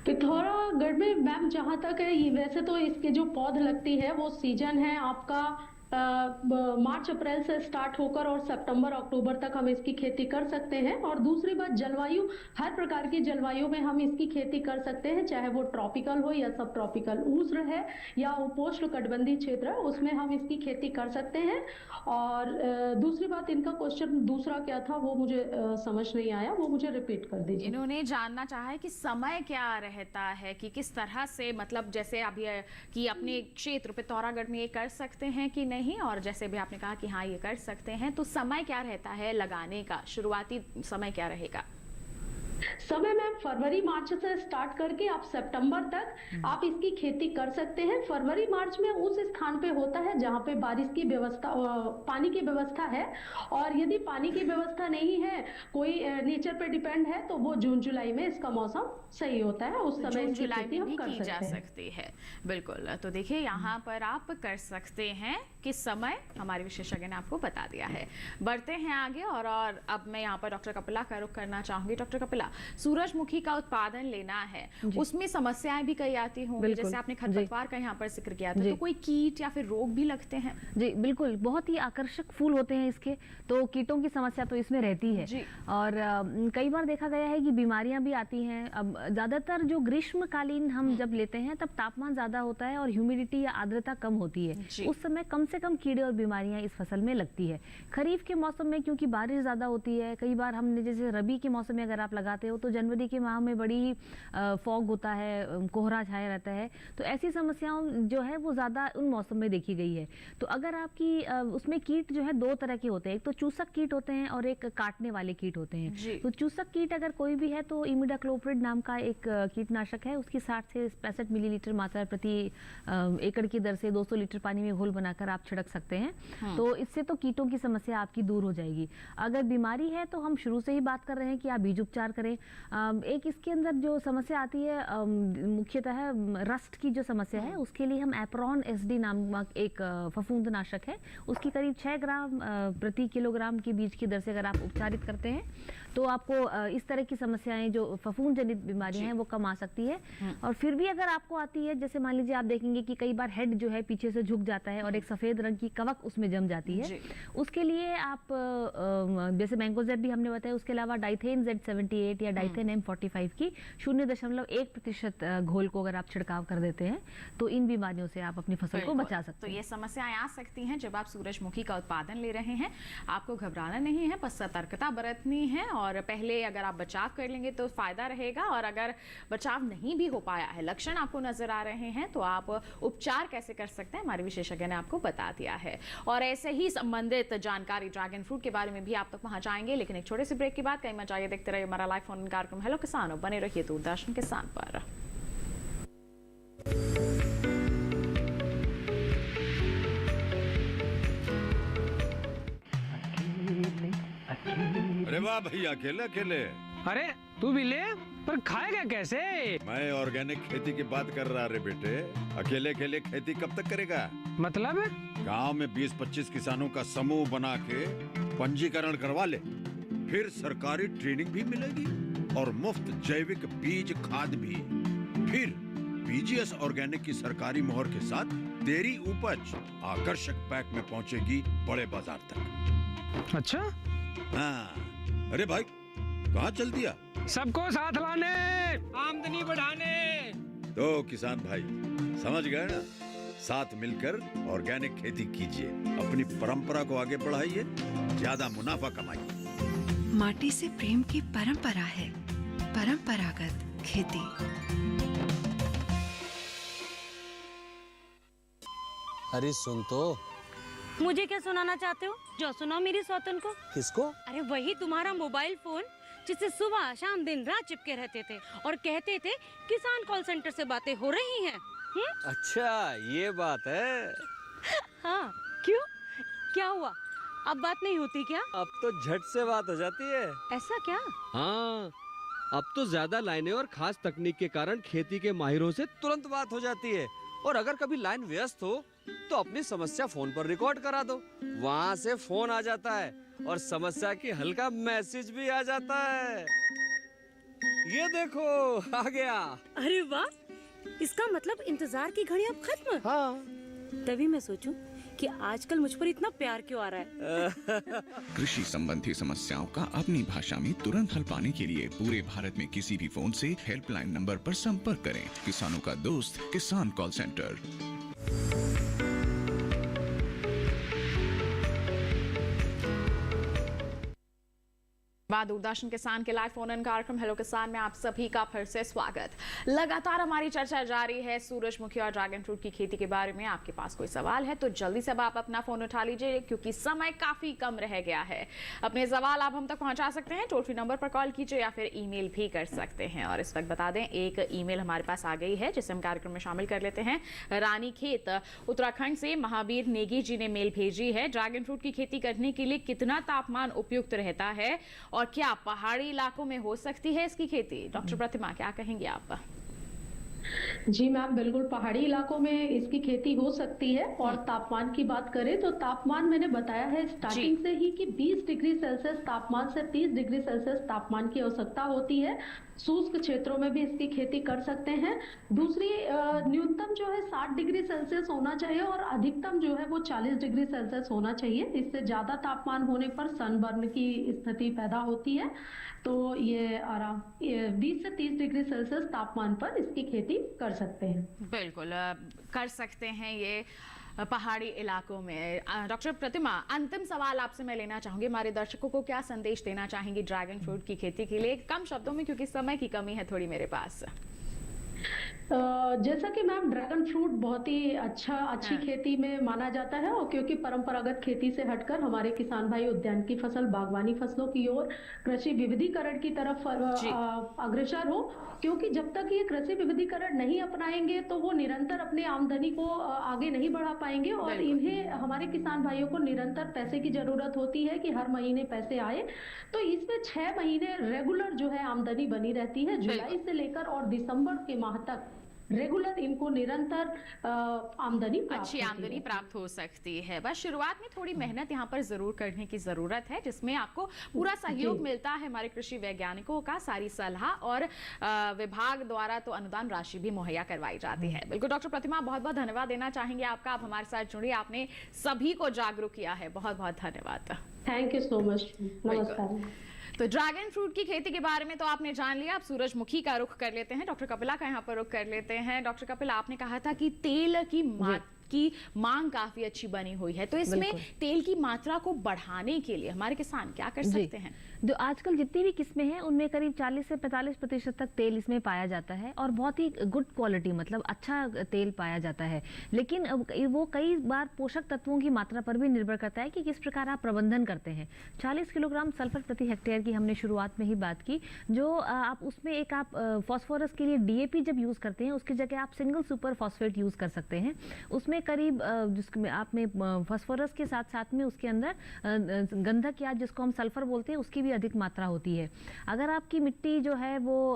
पिथौरागढ़ में मैम जहां तक है, ये वैसे तो इसके जो पौध लगती है वो सीजन है आपका मार्च अप्रैल से स्टार्ट होकर और सितंबर अक्टूबर तक हम इसकी खेती कर सकते हैं। और दूसरी बात, जलवायु, हर प्रकार की जलवायु में हम इसकी खेती कर सकते हैं, चाहे वो ट्रॉपिकल हो या सब ट्रॉपिकल, उष्ण है या उपोष्ण कटिबंधीय क्षेत्र है, उसमें हम इसकी खेती कर सकते हैं। और दूसरी बात, इनका क्वेश्चन दूसरा क्या था वो मुझे समझ नहीं आया, वो मुझे रिपीट कर दीजिए। इन्होंने जानना चाहा है कि समय क्या रहता है, कि किस तरह से, मतलब जैसे अभी कि अपने क्षेत्र पिथौरागढ़ में ये कर सकते हैं कि नहीं, और जैसे भी आपने कहा कि हाँ ये कर सकते हैं, तो समय क्या रहता है लगाने का, शुरुआती समय क्या रहेगा? समय मैम फरवरी मार्च से स्टार्ट करके आप सितंबर तक आप इसकी खेती कर सकते हैं। फरवरी मार्च में उस स्थान पे होता है जहाँ पे बारिश की व्यवस्था, पानी की व्यवस्था है, और यदि पानी की व्यवस्था नहीं है, कोई नेचर पे डिपेंड है, तो वो जून जुलाई में इसका मौसम सही होता है, उस समय जून जुलाई में भी कर की जा सकती है। बिल्कुल, तो देखिए यहाँ पर आप कर सकते हैं किस समय, हमारे विशेषज्ञ ने आपको बता दिया है। बढ़ते हैं आगे, और अब मैं यहाँ पर डॉक्टर कपिला का रुख करना चाहूंगी। डॉक्टर कपिला, सूरजमुखी का उत्पादन लेना है, उसमें समस्याएं भी कई आती होंगी, जैसे आपने खरपतवार का यहाँ पर जिक्र किया था, तो कोई कीट या फिर रोग भी लगते हैं? जी बिल्कुल, बहुत ही आकर्षक फूल होते हैं इसके, तो कीटों की समस्या तो इसमें रहती है। और कई बार देखा गया है कि बीमारियां भी आती हैं। अब ज्यादातर जो ग्रीष्मकालीन हम जब लेते हैं तब तापमान ज्यादा होता है और ह्यूमिडिटी या आर्द्रता कम होती है, उस समय कम से कम कीड़े और बीमारियां इस फसल में लगती है। खरीफ के मौसम में क्योंकि बारिश ज्यादा होती है, कई बार हमने जैसे रबी के मौसम में अगर आप लगाते हो तो जनवरी के माह में बड़ी फॉग होता है, कोहरा छाया रहता है, तो ऐसी समस्याओं जो है वो ज्यादा उन मौसम में देखी गई है। तो अगर आपकी उसमें कीट जो है दो तरह के होते हैं, एक तो चूसक कीट होते हैं और एक काटने वाले कीट होते हैं। तो चूसक कीट अगर कोई भी है तो इमिडाक्लोप्रिड नाम का एक कीटनाशक है, उसकी 60 से 65 मिलीलीटर मात्रा प्रति एकड़ की दर से 200 लीटर पानी में घोल बनाकर आप छिड़क सकते हैं। तो इससे तो कीटों की समस्या आपकी दूर हो जाएगी। अगर बीमारी है तो हम शुरू से ही बात कर रहे हैं कि आप बीज उपचार करें। एक इसके अंदर जो समस्या आती है मुख्यतः रस्ट की जो समस्या है, उसके लिए हम एप्रॉन एसडी नामक एक फफूंदनाशक है, उसकी करीब 6 ग्राम प्रति किलोग्राम की बीज की दर से अगर आप उपचारित करते हैं तो आपको इस तरह की समस्याएं जो फफूंद जनित बीमारियां हैं वो कम आ सकती है। और फिर भी अगर आपको आती है, जैसे मान लीजिए आप देखेंगे कि कई बार हेड जो है पीछे से झुक जाता है और एक सफेद रंग की कवक उसमें जम जाती है, उसके लिए आप जैसे मैंगोजेब भी हमने बताया, उसके अलावा डाइथेन Z78 या डाइथेन M45 की 0.1% घोल को अगर आप छिड़काव कर देते हैं तो इन बीमारियों से आप अपनी फसल को बचा सकते हैं। तो ये समस्याएं आ सकती हैं जब आप सूरजमुखी का उत्पादन ले रहे हैं। आपको घबराना नहीं है, बस सतर्कता बरतनी है, और पहले अगर आप बचाव कर लेंगे तो फायदा रहेगा। और अगर बचाव नहीं भी हो पाया है, लक्षण आपको नजर आ रहे हैं, तो आप उपचार कैसे कर सकते हैं हमारे विशेषज्ञ ने आपको बता दिया है। और ऐसे ही संबंधित जानकारी ड्रैगन फ्रूट के बारे में भी आप तक पहुंचाएंगे, लेकिन एक छोटे से ब्रेक के बाद। कहीं मत जाइए, देखते रहिए हमारा लाइव फोन कार्यक्रम हेलो किसानों, बने रहिए दूरदर्शन किसान पर। अरे वाह भैया, अकेले अकेले। अरे तू भी ले, पर खाएगा कैसे? मैं ऑर्गेनिक खेती की बात कर रहा रे बेटे। अकेले अकेले खेती कब तक करेगा? मतलब गांव में 20-25 किसानों का समूह बना के पंजीकरण करवा ले, फिर सरकारी ट्रेनिंग भी मिलेगी और मुफ्त जैविक बीज खाद भी। फिर पीजीएस ऑर्गेनिक की सरकारी मोहर के साथ तेरी उपज आकर्षक पैक में पहुंचेगी बड़े बाजार तक। अच्छा, हाँ, अरे भाई कहाँ चल दिया? सबको साथ लाने, आमदनी बढ़ाने। तो किसान भाई समझ गए ना, साथ मिलकर ऑर्गेनिक खेती कीजिए, अपनी परंपरा को आगे बढ़ाइए, ज्यादा मुनाफा कमाइए। माटी से प्रेम की परंपरा है परंपरागत खेती। अरे सुन तो। मुझे क्या सुनाना चाहते हो? जो सुनाओ मेरी सौतन को। किसको? अरे वही तुम्हारा मोबाइल फोन जिससे सुबह शाम दिन रात चिपके रहते थे और कहते थे किसान कॉल सेंटर से बातें हो रही हैं। अच्छा ये बात है। हाँ क्यों, क्या हुआ? अब बात नहीं होती क्या? अब तो झट से बात हो जाती है। ऐसा क्या? हाँ, अब तो ज्यादा लाइनें और खास तकनीक के कारण खेती के माहिरों से तुरंत बात हो जाती है। और अगर कभी लाइन व्यस्त हो तो अपनी समस्या फोन पर रिकॉर्ड करा दो, वहाँ से फोन आ जाता है और समस्या की हल का मैसेज भी आ जाता है। ये देखो आ गया। अरे वाह, इसका मतलब इंतजार की घड़ी अब खत्म। हाँ। तभी मैं सोचूं कि आजकल मुझ पर इतना प्यार क्यों आ रहा है। कृषि संबंधी समस्याओं का अपनी भाषा में तुरंत हल पाने के लिए पूरे भारत में किसी भी फोन से हेल्पलाइन नंबर पर संपर्क करें। किसानों का दोस्त किसान कॉल सेंटर। बाद दूरदर्शन किसान के लाइव फोन इन कार्यक्रम हेलो किसान में आप सभी का फिर से स्वागत। लगातार हमारी चर्चा जारी है सूरजमुखी और ड्रैगन फ्रूट की खेती के बारे में। आपके पास कोई सवाल है तो जल्दी से आप अपना फोन उठा लीजिए क्योंकि समय काफी कम रह गया है। अपने सवाल आप हम तक पहुंचा सकते हैं, टोल फ्री नंबर पर कॉल कीजिए या फिर ईमेल भी कर सकते हैं। और इस वक्त बता दें एक ईमेल हमारे पास आ गई है जिसे हम कार्यक्रम में शामिल कर लेते हैं। रानी खेत उत्तराखंड से महावीर नेगी जी ने मेल भेजी है। ड्रैगन फ्रूट की खेती करने के लिए कितना तापमान उपयुक्त रहता है और क्या पहाड़ी इलाकों में हो सकती है इसकी खेती? डॉक्टर प्रतिमा क्या कहेंगे आप? जी मैम, बिल्कुल पहाड़ी इलाकों में इसकी खेती हो सकती है। और तापमान की बात करें तो तापमान मैंने बताया है स्टार्टिंग से ही कि 20 डिग्री सेल्सियस तापमान से 30 डिग्री सेल्सियस तापमान की आवश्यकता होती है। शुष्क क्षेत्रों में भी इसकी खेती कर सकते हैं। दूसरी न्यूनतम जो है 60 डिग्री सेल्सियस होना चाहिए और अधिकतम जो है वो 40 डिग्री सेल्सियस होना चाहिए। इससे ज्यादा तापमान होने पर सनबर्न की स्थिति पैदा होती है। तो ये आराम 20 से 30 डिग्री सेल्सियस तापमान पर इसकी खेती कर सकते हैं। बिल्कुल कर सकते हैं ये पहाड़ी इलाकों में। डॉक्टर प्रतिमा, अंतिम सवाल आपसे मैं लेना चाहूंगी, हमारे दर्शकों को क्या संदेश देना चाहेंगी ड्रैगन फ्रूट की खेती के लिए कम शब्दों में, क्योंकि समय की कमी है थोड़ी मेरे पास। जैसा कि मैम ड्रैगन फ्रूट बहुत ही अच्छी खेती में माना जाता है और क्योंकि परंपरागत खेती से हटकर हमारे किसान भाई उद्यान की फसल बागवानी फसलों की ओर कृषि विविधीकरण की तरफ अग्रसर हो, क्योंकि जब तक ये कृषि विविधीकरण नहीं अपनाएंगे तो वो निरंतर अपनी आमदनी को आगे नहीं बढ़ा पाएंगे और इन्हें हमारे किसान भाइयों को निरंतर पैसे की जरूरत होती है कि हर महीने पैसे आए। तो इसमें 6 महीने रेगुलर जो है आमदनी बनी रहती है। जुलाई से लेकर और दिसंबर के माह तक रेगुलर इनको निरंतर अच्छी आमदनी प्राप्त हो सकती है। बस शुरुआत में थोड़ी मेहनत यहाँ पर जरूर करने की जरूरत है, जिसमें आपको पूरा सहयोग मिलता है हमारे कृषि वैज्ञानिकों का, सारी सलाह और विभाग द्वारा तो अनुदान राशि भी मुहैया करवाई जाती है। बिल्कुल डॉक्टर प्रतिमा, बहुत बहुत धन्यवाद देना चाहेंगे आपका, आप हमारे साथ जुड़े, आपने सभी को जागरूक किया है, बहुत बहुत धन्यवाद। थैंक यू सो मच, नमस्कार। तो ड्रैगन फ्रूट की खेती के बारे में तो आपने जान लिया, अब सूरजमुखी का रुख कर लेते हैं, डॉक्टर कपिला का यहाँ पर रुख कर लेते हैं। डॉक्टर कपिला, आपने कहा था कि तेल की मांग काफी अच्छी बनी हुई है, तो इसमें तेल की मात्रा को बढ़ाने के लिए हमारे किसान क्या कर सकते हैं? जो आजकल जितनी भी किस्में हैं उनमें करीब 40 से 45% तक तेल इसमें पाया जाता है और बहुत ही गुड क्वालिटी, मतलब अच्छा तेल पाया जाता है। लेकिन वो कई बार पोषक तत्वों की मात्रा पर भी निर्भर करता है कि किस प्रकार आप प्रबंधन करते हैं। 40 किलोग्राम सल्फर प्रति हेक्टेयर की हमने शुरुआत में ही बात की, जो आप उसमें एक आप फॉस्फोरस के लिए DAP जब यूज करते हैं उसकी जगह आप सिंगल सुपर फॉस्फेट यूज कर सकते हैं। उसमें करीब जिसमें आपने फास्फोरस के साथ साथ में उसके अंदर गंधक या जिसको हम सल्फर बोलते हैं उसकी भी अधिक मात्रा होती है। अगर आपकी मिट्टी जो है वो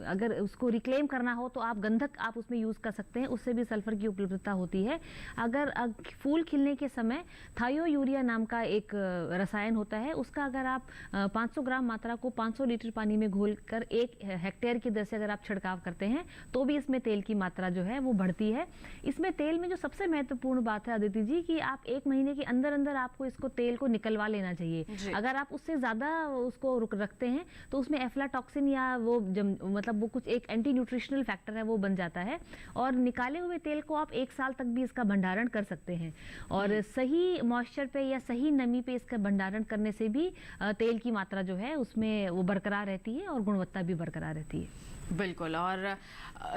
अगर उसको रिक्लेम करना हो तो आप गंधक आप उसमें यूज कर सकते हैं, उससे भी सल्फर की उपलब्धता होती है। अगर फूल खिलने के समय थायोयूरिया नाम का एक रसायन होता है, उसका अगर आप 500 ग्राम मात्रा को 500 लीटर पानी में घोलकर 1 हेक्टेयर की दर से अगर आप छिड़काव करते हैं तो भी इसमें तेल की मात्रा जो है वो बढ़ती है। इसमें तेल में जो सबसे महत्वपूर्ण बात है अदिति जी कि आप 1 महीने के अंदर अंदर आपको इसको तेल को निकलवा लेना चाहिए। अगर आप उससे ज़्यादा उसको रखते हैं तो उसमें एफ्लाटॉक्सिन या वो मतलब वो कुछ एक एंटी न्यूट्रिशनल फैक्टर है वो बन जाता है, और निकाले हुए तेल को आप 1 साल तक भी इसका भंडारण कर सकते हैं। और सही मॉइस्चर पे या सही नमी पे इसका भंडारण करने से भी तेल की मात्रा जो है उसमें वो बरकरार रहती है और गुणवत्ता भी बरकरार रहती है। बिल्कुल। और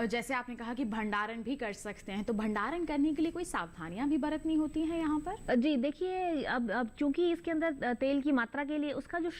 जैसे आपने कहा कि भंडारण भी कर सकते हैं, तो भंडारण करने के लिए कोई सावधानियां भी बरतनी होती हैं यहाँ पर? जी देखिए, अब चूंकि इसके अंदर तेल की मात्रा के लिए उसका जो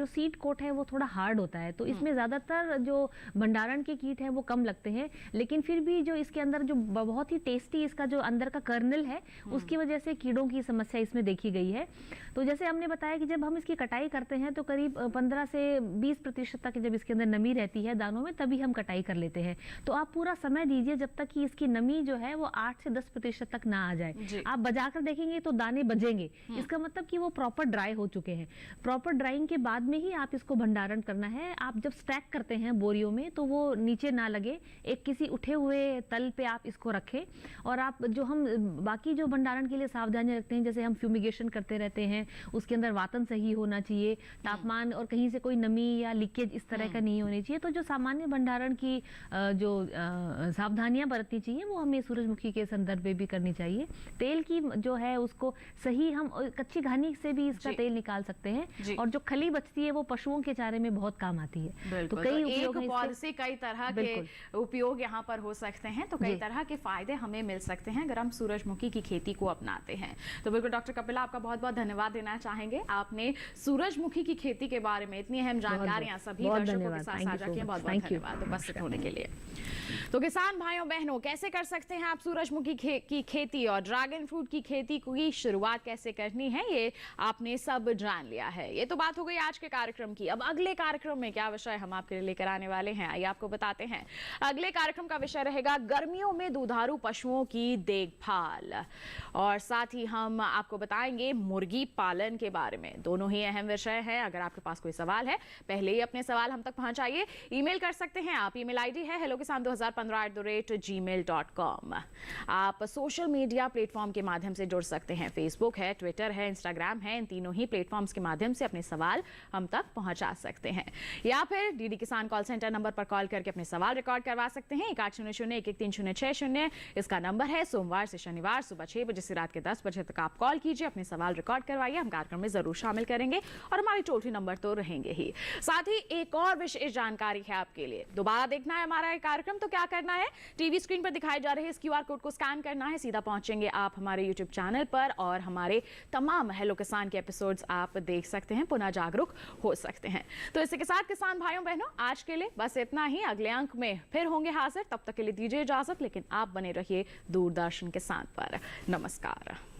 सीड कोट है वो थोड़ा हार्ड होता है, तो इसमें ज़्यादातर जो भंडारण के कीट हैं वो कम लगते हैं, लेकिन फिर भी जो इसके अंदर जो बहुत ही टेस्टी इसका जो अंदर का कर्नल है उसकी वजह से कीड़ों की समस्या इसमें देखी गई है। तो जैसे हमने बताया कि जब हम इसकी कटाई करते हैं तो करीब 15 से 20% तक जब इसके अंदर नमी रहती है दानों में, तभी हम कटाई कर लेते हैं। तो आप पूरा समय दीजिए जब तक कि इसकी नमी जो है वो 8 से 10% तक ना आ जाए। आप बजा कर देखेंगे तो दाने बजेंगे, इसका मतलब कि वो प्रॉपर ड्राई हो चुके हैं। प्रॉपर ड्राइंग के बाद में ही आप इसको भंडारण करना है। आप जब स्टैक करते हैं बोरियों में तो वो नीचे ना लगे, एक किसी उठे हुए तल पे आप इसको रखें। और आप जो हम बाकी जो भंडारण के लिए सावधानियां रखते हैं, जैसे हम फ्यूमिगेशन करते रहते हैं, उसके अंदर वातन सही होना चाहिए, तापमान और कहीं से कोई नमी या लीकेज इस तरह का नहीं होनी चाहिए। तो जो सामान्य भंडारण की जो सावधानियां बरतनी चाहिए वो हमें सूरजमुखी के संदर्भ में भी करनी चाहिए। तेल की जो है उसको सही, हम कच्ची घानी से भी इसका तेल निकाल सकते हैं, और जो खली बचती है वो पशुओं के चारे में बहुत काम आती है। तो कई उपयोग हैं, पौधे से कई तरह के उपयोग यहाँ पर हो सकते हैं। तो कई तरह के फायदे हमें मिल सकते हैं अगर हम सूरजमुखी की खेती को अपनाते हैं। तो बिल्कुल डॉक्टर कपिला, आपका बहुत बहुत धन्यवाद देना चाहेंगे। आपने सूरजमुखी की खेती के बारे में इतनी अहम जानकारियां सभी दर्शकों के साथ साझा की। बहुत बहुत धन्यवाद उपस्थित होने के लिए। तो किसान भाइयों बहनों, कैसे कर सकते हैं आप सूरजमुखी की खेती और ड्रैगन फ्रूट की खेती की शुरुआत कैसे करनी है, ये आपने सब जान लिया है। ये तो बात हो गई आज के कार्यक्रम की। अब अगले कार्यक्रम में क्या विषय हम आपके लिए लेकर आने वाले हैं, आइए आपको बताते हैं। अगले कार्यक्रम का विषय रहेगा गर्मियों में दुधारू पशुओं की देखभाल, और साथ ही हम आपको बताएंगे मुर्गी पालन के बारे में। दोनों ही अहम विषय हैं। अगर आपके पास कोई सवाल है, पहले ही अपने सवाल हम तक पहुंचाइए। ईमेल कर सकते हैं आप, ईमेल आईडी है hellokisan2015@gmail.com। आप सोशल मीडिया प्लेटफॉर्म के माध्यम से जुड़ सकते हैं। फेसबुक है, ट्विटर है, इंस्टाग्राम है, इन तीनों ही प्लेटफॉर्म्स के माध्यम से अपने सवाल हम तक पहुंचा सकते हैं, या फिर डीडी किसान कॉल सेंटर नंबर पर कॉल करके अपने सवाल रिकॉर्ड करवा सकते हैं। 1800-113-060 इसका नंबर है। सोमवार से शनिवार सुबह 6 बजे से रात के 10 बजे तक आप कॉल कीजिए, अपने सवाल रिकॉर्ड करवाइए, हम कार्यक्रम में जरूर शामिल करेंगे, और हमारे टोल फ्री नंबर तो रहेंगे ही। साथ ही एक और विशेष जानकारी है आपके लिए। दोबारा देखना है हमारा ये कार्यक्रम तो क्या करना है, टीवी स्क्रीन पर दिखाए जा रहे इस QR कोड को स्कैन करना है, सीधा पहुंचेंगे आप हमारे YouTube चैनल पर, और हमारे तमाम हेलो किसान के एपिसोड्स आप देख सकते हैं, पुनः जागरूक हो सकते हैं। तो इसी के साथ किसान भाइयों बहनों, आज के लिए बस इतना ही। अगले अंक में फिर होंगे हाजिर, तब तक के लिए दीजिए इजाजत, लेकिन आप बने रहिए दूरदर्शन किसान पर। नमस्कार।